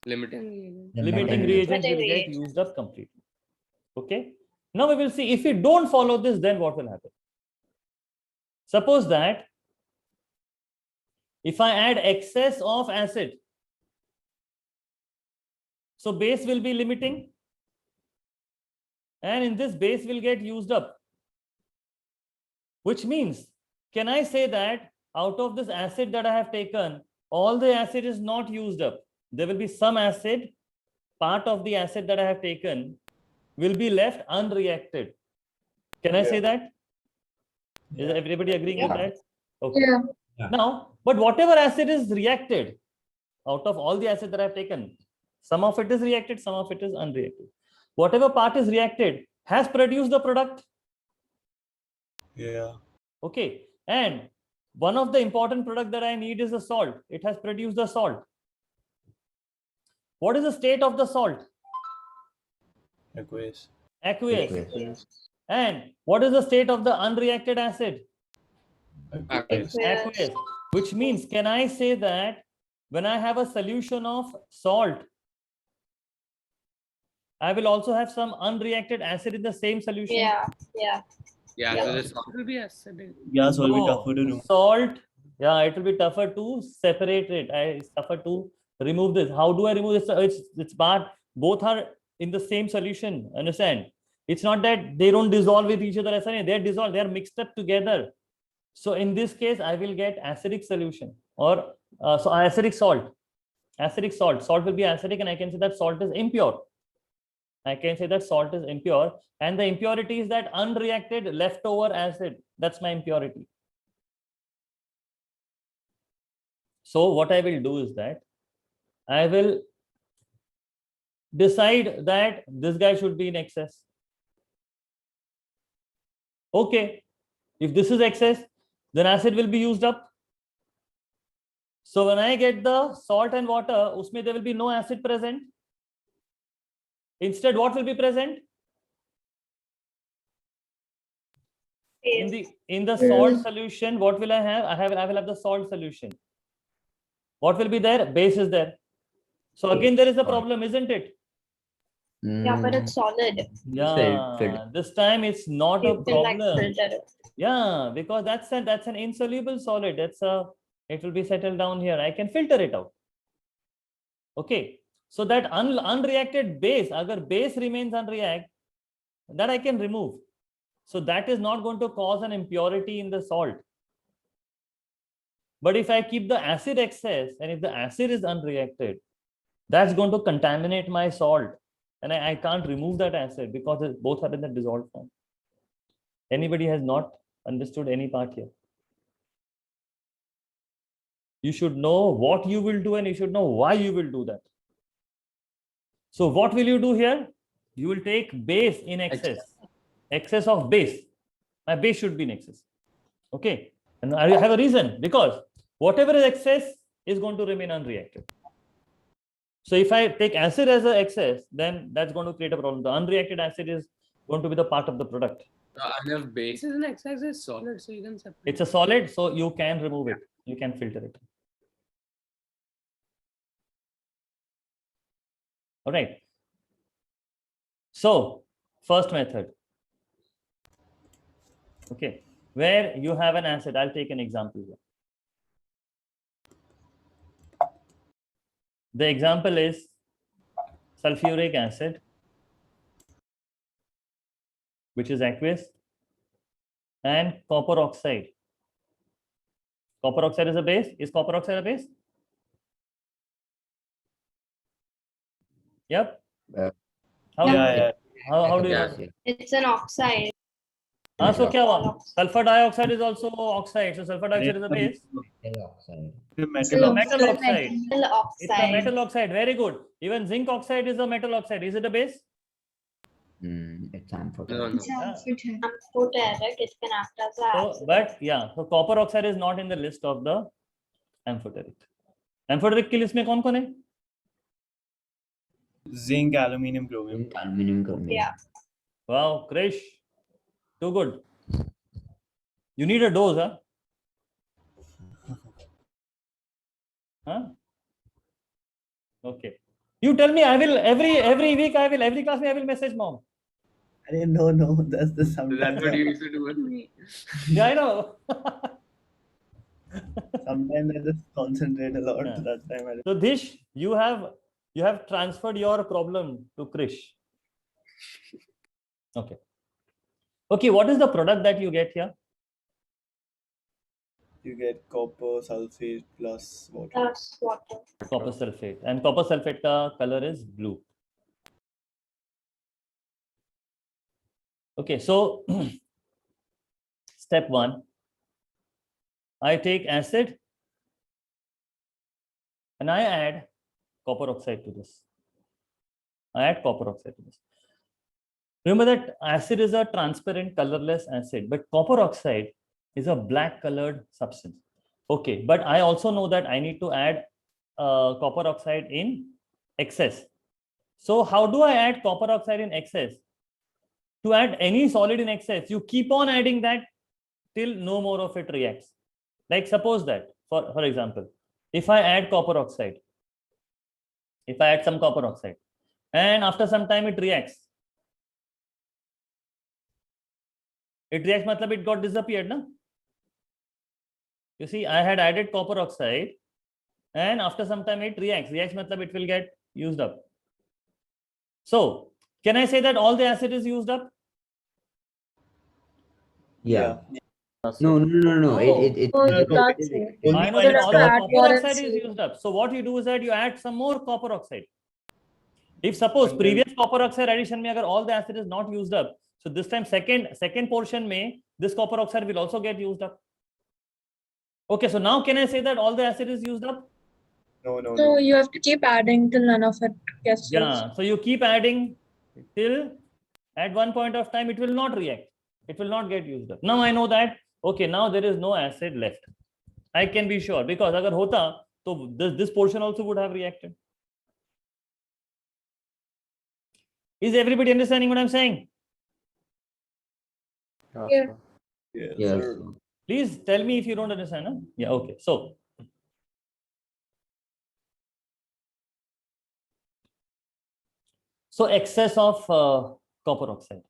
Speaker 4: Limiting.
Speaker 1: Limiting reagent will get used up completely. Okay. Now we will see if we don't follow this, then what will happen? Suppose that if I add excess of acid, so base will be limiting, and in this base will get used up. Which means, can I say that out of this acid that I have taken, all the acid is not used up? There will be some acid, part of the acid that I have taken will be left unreacted. Can I say that? Is everybody agreeing with that? Okay.
Speaker 6: Yeah.
Speaker 1: Now, but whatever acid is reacted, out of all the acid that I have taken, some of it is reacted, some of it is unreacted. Whatever part is reacted has produced the product.
Speaker 7: Yeah.
Speaker 1: Okay. And one of the important product that I need is the salt. It has produced the salt. What is the state of the salt?
Speaker 7: Aqueous.
Speaker 1: Aqueous. And what is the state of the unreacted acid?
Speaker 7: Aqueous.
Speaker 1: Aqueous. Which means, can I say that when I have a solution of salt, I will also have some unreacted acid in the same solution?
Speaker 3: Yeah.
Speaker 4: So this
Speaker 5: It will be acidic.
Speaker 7: Yeah, so it'll be
Speaker 1: No,
Speaker 7: tougher to remove.
Speaker 1: salt, yeah, it will be tougher to separate it. It's tougher to remove this. How do I remove this? It's bad. Both are in the same solution. Understand? It's not that they don't dissolve with each other. They're dissolved. They're mixed up together. So in this case, I will get acidic solution or so acidic salt. Acidic salt. Salt will be acidic, and I can say that salt is impure. I can say that salt is impure, and the impurity is that unreacted leftover acid. That's my impurity. So what I will do is that I will decide that this guy should be in excess. Okay, if this is excess, then acid will be used up. So when I get the salt and water, usme there will be no acid present. Instead, what will be present? In the salt solution, what will I have? I will have the salt solution. What will be there? Base is there. So again, there is a problem, isn't it?
Speaker 3: Yeah, but it's solid.
Speaker 1: Yeah, this time it's not a
Speaker 3: You can like
Speaker 1: problem.
Speaker 3: filter it.
Speaker 1: Yeah, because that's an insoluble solid. It will be settled down here. I can filter it out. Okay. So that unreacted base, agar base remains unreact, that I can remove. So that is not going to cause an impurity in the salt. But if I keep the acid excess, and if the acid is unreacted, that's going to contaminate my salt. And I can't remove that acid because both are in the dissolved form. Anybody has not understood any part here? You should know what you will do and you should know why you will do that. So what will you do here? You will take base in excess. Excess of base. My base should be in excess. Okay. And I have a reason, because whatever is excess is going to remain unreacted. So if I take acid as an excess, then that's going to create a problem. The unreacted acid is going to be the part of the product.
Speaker 4: Enough base.
Speaker 5: This is an exercise is solid, so you can separate.
Speaker 1: It's a solid, so you can remove it. You can filter it. All right. So first method. Okay. Where you have an acid, I'll take an example here. The example is sulfuric acid, which is aqueous, and copper oxide. Copper oxide is a base. Is copper oxide a base? Yep. How,
Speaker 7: Yeah.
Speaker 1: how do you
Speaker 8: Yes,
Speaker 1: know?
Speaker 8: yes.
Speaker 3: It's an oxide.
Speaker 1: So क्या हुआ?
Speaker 3: Oxide.
Speaker 1: Sulfur dioxide is also oxide. So sulfur dioxide is a base.
Speaker 8: Metal oxide.
Speaker 7: The
Speaker 1: It's
Speaker 7: metal
Speaker 1: a
Speaker 7: oxide.
Speaker 1: metal oxide.
Speaker 3: Metal
Speaker 1: It's a
Speaker 3: oxide.
Speaker 1: metal oxide. Very good. Even zinc oxide is a metal oxide. Is it a base?
Speaker 8: It's amphoteric.
Speaker 4: No, no.
Speaker 3: Amphoteric. It can act as a
Speaker 1: So,
Speaker 3: acid.
Speaker 1: but yeah, so copper oxide is not in the list of the amphoteric. Amphoteric की list में कौन कौन है?
Speaker 7: Zinc, aluminium, chromium.
Speaker 8: Zinc, aluminum, chromium.
Speaker 3: Yeah.
Speaker 1: Wow, Krish, too good. You need a dose, huh? Huh? Okay. You tell me. I will every week. Every class I will message mom.
Speaker 7: No, that's the sometimes.
Speaker 4: That's what you used to do with me.
Speaker 1: Yeah, I know.
Speaker 7: Sometimes I just concentrate a lot.
Speaker 1: Yeah.
Speaker 7: That time I
Speaker 1: So Dish, you have transferred your problem to Krish. Okay. Okay. What is the product that you get here?
Speaker 7: you get copper sulfate plus water.
Speaker 3: That's water.
Speaker 1: Copper sulfate, and copper sulfate ka color is blue. Okay, so step 1, I take acid and I add copper oxide to this. I add copper oxide to this. Remember that acid is a transparent colorless acid, but copper oxide is a black colored substance. Okay, but I also know that I need to add copper oxide in excess. So how do I add copper oxide in excess? To add any solid in excess, you keep on adding that till no more of it reacts. Like suppose that, for example, if I add copper oxide, if I add some copper oxide, and after some time it reacts. It reacts, matlab it got disappeared, na? You see, I had added copper oxide, and after some time it reacts. Reacts, matlab it will get used up. So, can I say that all the acid is used up?
Speaker 8: Yeah.
Speaker 2: Yes,
Speaker 8: No,
Speaker 2: sir.
Speaker 8: no, no, no.
Speaker 1: No.
Speaker 8: It
Speaker 6: No, you
Speaker 8: it-
Speaker 6: can't
Speaker 8: it-
Speaker 6: say.
Speaker 8: it-
Speaker 1: I know
Speaker 7: Only
Speaker 1: that
Speaker 7: when
Speaker 1: all
Speaker 7: it's
Speaker 1: the
Speaker 6: add
Speaker 1: copper
Speaker 6: more
Speaker 1: oxide is
Speaker 6: and
Speaker 1: used up. So what you do is that you add some more copper oxide. If suppose previous copper oxide addition mein agar all the acid is not used up, so this time second portion mein this copper oxide will also get used up. Okay, so now can I say that all the acid is used up?
Speaker 6: So you have to keep adding till none of it gets used.
Speaker 1: Yeah, so you keep adding till at one point of time it will not react. It will not get used up. Now I know that, okay, now there is no acid left. I can be sure because agar hota, so this portion also would have reacted. Is everybody understanding what I'm saying?
Speaker 2: Yes,
Speaker 6: Yeah.
Speaker 2: sir.
Speaker 7: Yes,
Speaker 8: Yes.
Speaker 7: sir.
Speaker 1: Please tell me if you don't understand. Huh? Yeah, okay. So excess of copper oxide.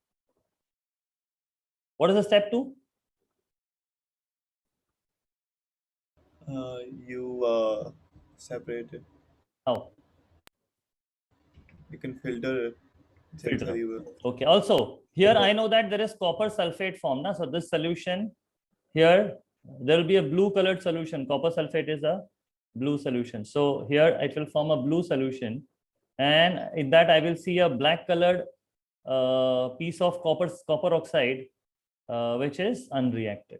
Speaker 1: What is the step 2?
Speaker 7: You separate it.
Speaker 1: How?
Speaker 7: You can filter it.
Speaker 1: Filter.
Speaker 7: That's how you will.
Speaker 1: Okay. Also, here I know that there is copper sulfate form. Na? So this solution here, there will be a blue colored solution. Copper sulfate is a blue solution. So here it will form a blue solution. And in that I will see a black colored piece of copper oxide, which is unreacted.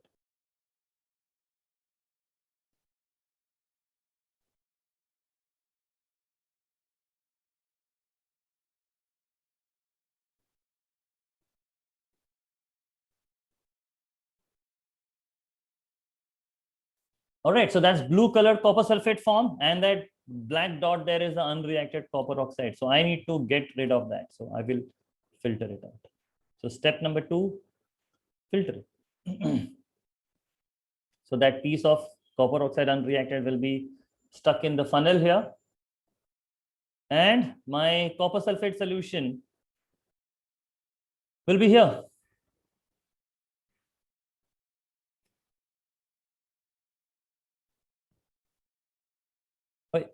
Speaker 1: All right, so that's blue colored copper sulfate form, and that black dot there is the unreacted copper oxide. So I need to get rid of that. So I will filter it out. So step number 2, filter it. So that piece of copper oxide unreacted will be stuck in the funnel here. And my copper sulfate solution will be here. Wait,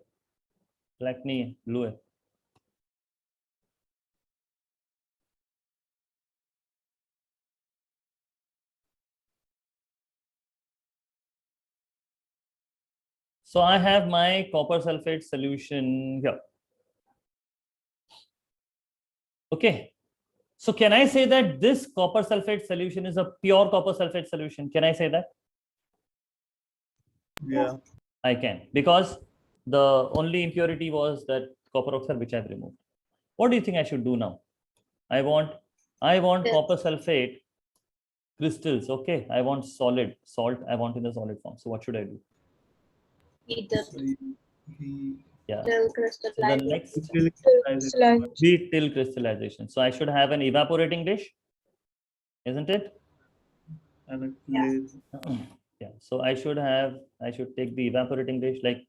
Speaker 1: black nahi, blue hai. So I have my copper sulfate solution here. Okay. So can I say that this copper sulfate solution is a pure copper sulfate solution? Can I say that?
Speaker 7: Yeah.
Speaker 1: I can, because the only impurity was that copper oxide which I've removed. What do you think I should do now? I want
Speaker 3: Yes.
Speaker 1: copper sulfate crystals. Okay, I want solid salt. I want in the solid form. So what should I do?
Speaker 3: Either
Speaker 7: So he
Speaker 1: Yeah.
Speaker 3: till
Speaker 1: So the
Speaker 3: crystallization.
Speaker 1: next
Speaker 7: really
Speaker 6: Crystallization.
Speaker 1: be till crystallization. So I should have an evaporating dish, isn't it?
Speaker 7: and a
Speaker 3: Yeah.
Speaker 7: clay.
Speaker 1: Yeah. So I should take the evaporating dish, like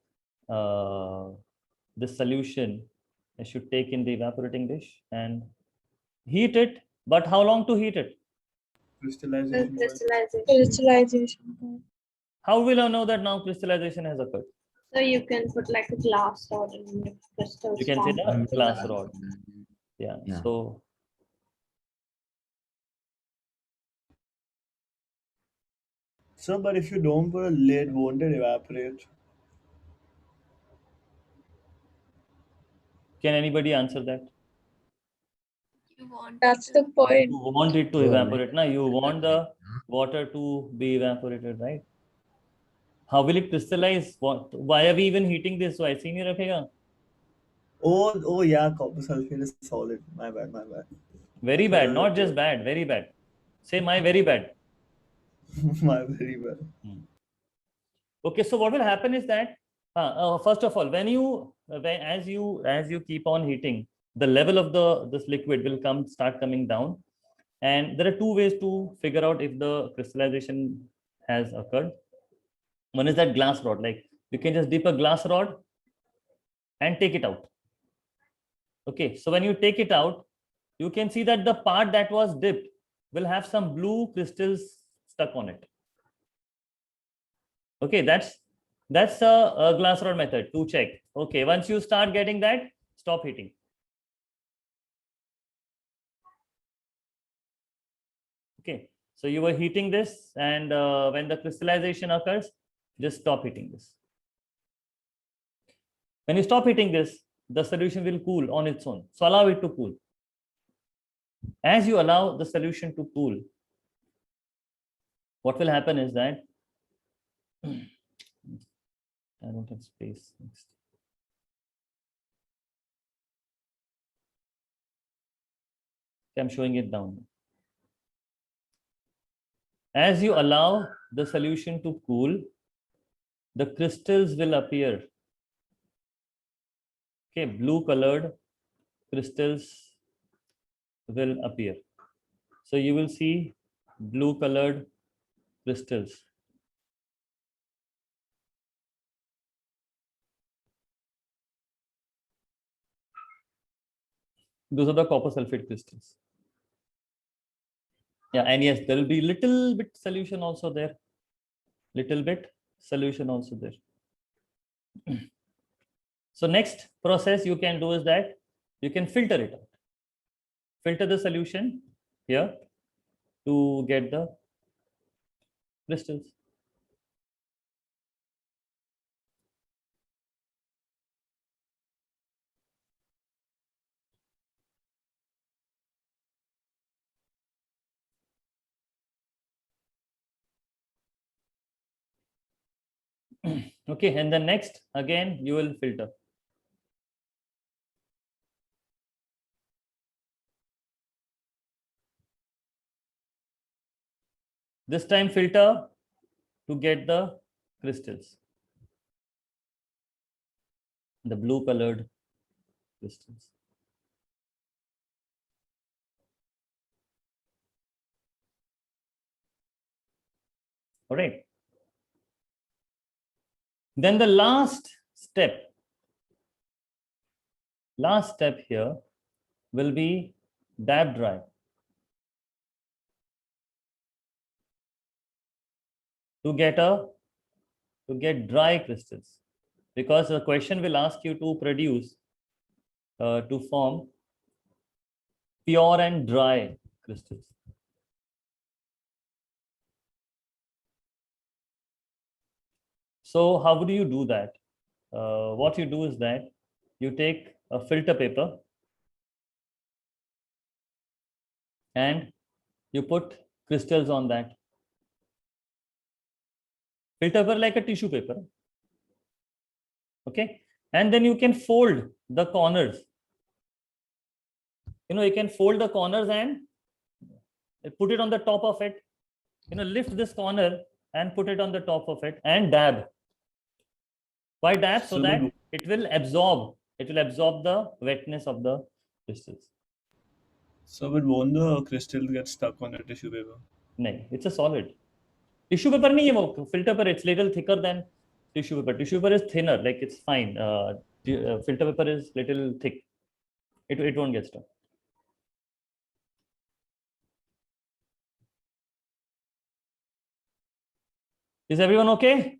Speaker 1: the solution. I should take in the evaporating dish and heat it. But how long to heat it?
Speaker 7: Crystallization.
Speaker 3: Crystallization.
Speaker 6: Crystallization.
Speaker 1: How will I know that now crystallization has occurred?
Speaker 3: So you can put like a glass rod in the crystals.
Speaker 1: You can say
Speaker 3: form.
Speaker 1: the glass rod. Yeah.
Speaker 8: Yeah.
Speaker 1: So
Speaker 7: So, but if you don't put a lid, won't it evaporate?
Speaker 1: can anybody answer that?
Speaker 6: That's the point.
Speaker 1: You want it to
Speaker 8: So,
Speaker 1: evaporate. Now you want the water to be evaporated, right? How will it crystallize? Why are we even heating this? So I see नहीं रखेगा.
Speaker 7: Oh yeah, copper sulfate is solid. My bad.
Speaker 1: Very bad, not just bad, very bad. Say my very bad.
Speaker 7: My very bad.
Speaker 1: Okay, so what will happen is that first of all, as you keep on heating, the level of this liquid will start coming down, and there are two ways to figure out if the crystallization has occurred. One is that glass rod, like you can just dip a glass rod and take it out. Okay, so when you take it out, you can see that the part that was dipped will have some blue crystals stuck on it. Okay, that's a glass rod method to check. Okay, once you start getting that, stop heating. Okay, so you were heating this, and when the crystallization occurs, just stop heating this. When you stop heating this, the solution will cool on its own. So allow it to cool. As you allow the solution to cool, what will happen is that I don't have space. Next. Okay, I'm showing it down. As you allow the solution to cool, the crystals will appear. Okay, blue colored crystals will appear. So you will see blue colored crystals. Those are the copper sulfate crystals. Yeah, and yes, there will be little bit solution also there. Little bit solution also there. So next process you can do is that you can filter it out. Filter the solution here to get the crystals. Okay, and then next again you will filter. This time filter to get the crystals, the blue colored crystals. All right. Then the last step here will be dab dry. To get dry crystals, because the question will ask you to produce to form pure and dry crystals. So how do you do that? What you do is that you take a filter paper and you put crystals on that. Filter paper like a tissue paper. Okay, and then you can fold the corners. You can fold the corners and put it on the top of it. Lift this corner and put it on the top of it and dab. Why dab? So that it will absorb the wetness of the crystals.
Speaker 7: So but won't the crystal get stuck on the tissue paper?
Speaker 1: No, it's a solid. Tissue paper nahi hai wo, filter paper, it's little thicker than tissue paper. Tissue paper is thinner, like it's fine. Filter paper is little thick. It won't get stuck. Is everyone okay?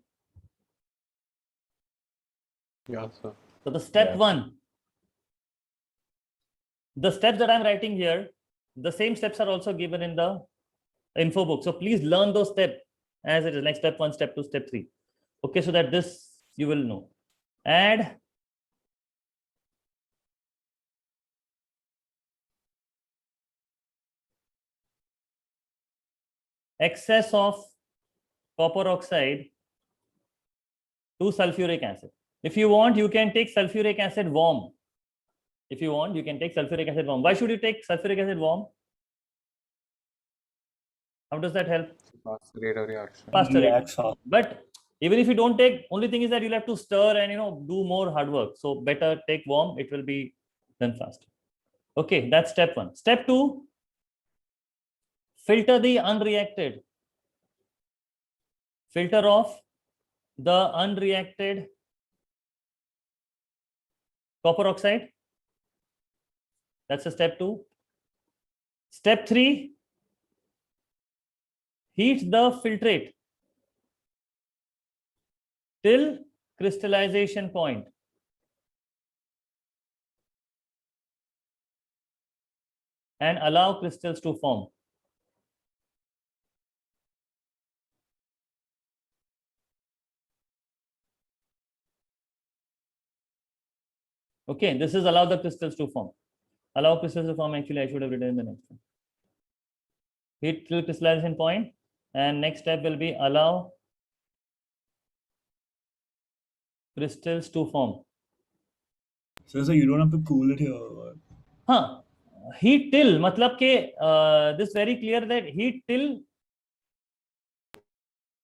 Speaker 2: Yes, sir.
Speaker 1: So the step one, the steps that I'm writing here, the same steps are also given in the info book. So please learn those steps as it is, like step 1, step 2, step 3. Okay, so that this you will know. Add excess of copper oxide to sulfuric acid. If you want, you can take sulfuric acid warm. If you want, you can take sulfuric acid warm. Why should you take sulfuric acid warm? How does that help?
Speaker 2: Faster rate of reaction.
Speaker 1: Faster rate.
Speaker 7: Reacts fast.
Speaker 1: But even if you don't take, only thing is that you'll have to stir and do more hard work. So better take warm, it will be done faster. Okay, that's step 1. Step 2, filter the unreacted. Filter off the unreacted copper oxide. That's a step 2. Step 3, heat the filtrate till crystallization point. And allow crystals to form. Okay, this is allow the crystals to form. Allow crystals to form, actually I should have written in the next one. Heat till crystallization point, and next step will be allow crystals to form.
Speaker 7: So you don't have to cool it here.
Speaker 1: Huh. Heat till, matlab ke, this very clear that heat till,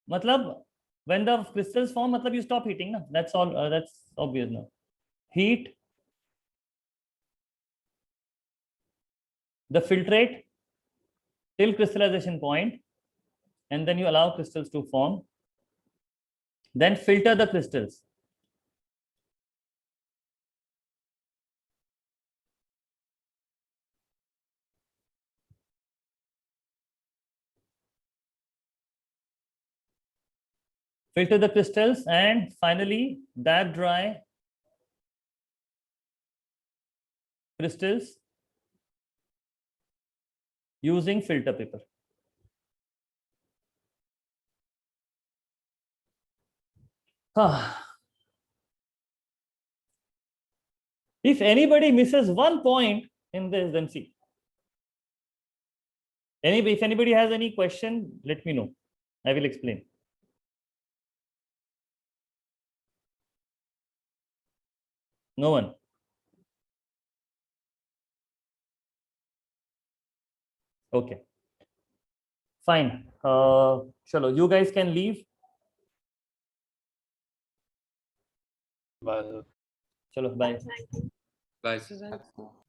Speaker 1: matlab when the crystals form, matlab you stop heating. Na? That's all. That's obvious now. Heat the filtrate till crystallization point, and then you allow crystals to form. Then filter the crystals. Filter the crystals, and finally dab dry crystals using filter paper. If anybody misses one point in this, then see. If anybody has any question, let me know. I will explain. No one. Okay. Fine. Chalo, you guys can leave.
Speaker 7: Bye.
Speaker 1: Chalo, bye.
Speaker 4: Bye.
Speaker 2: That's all.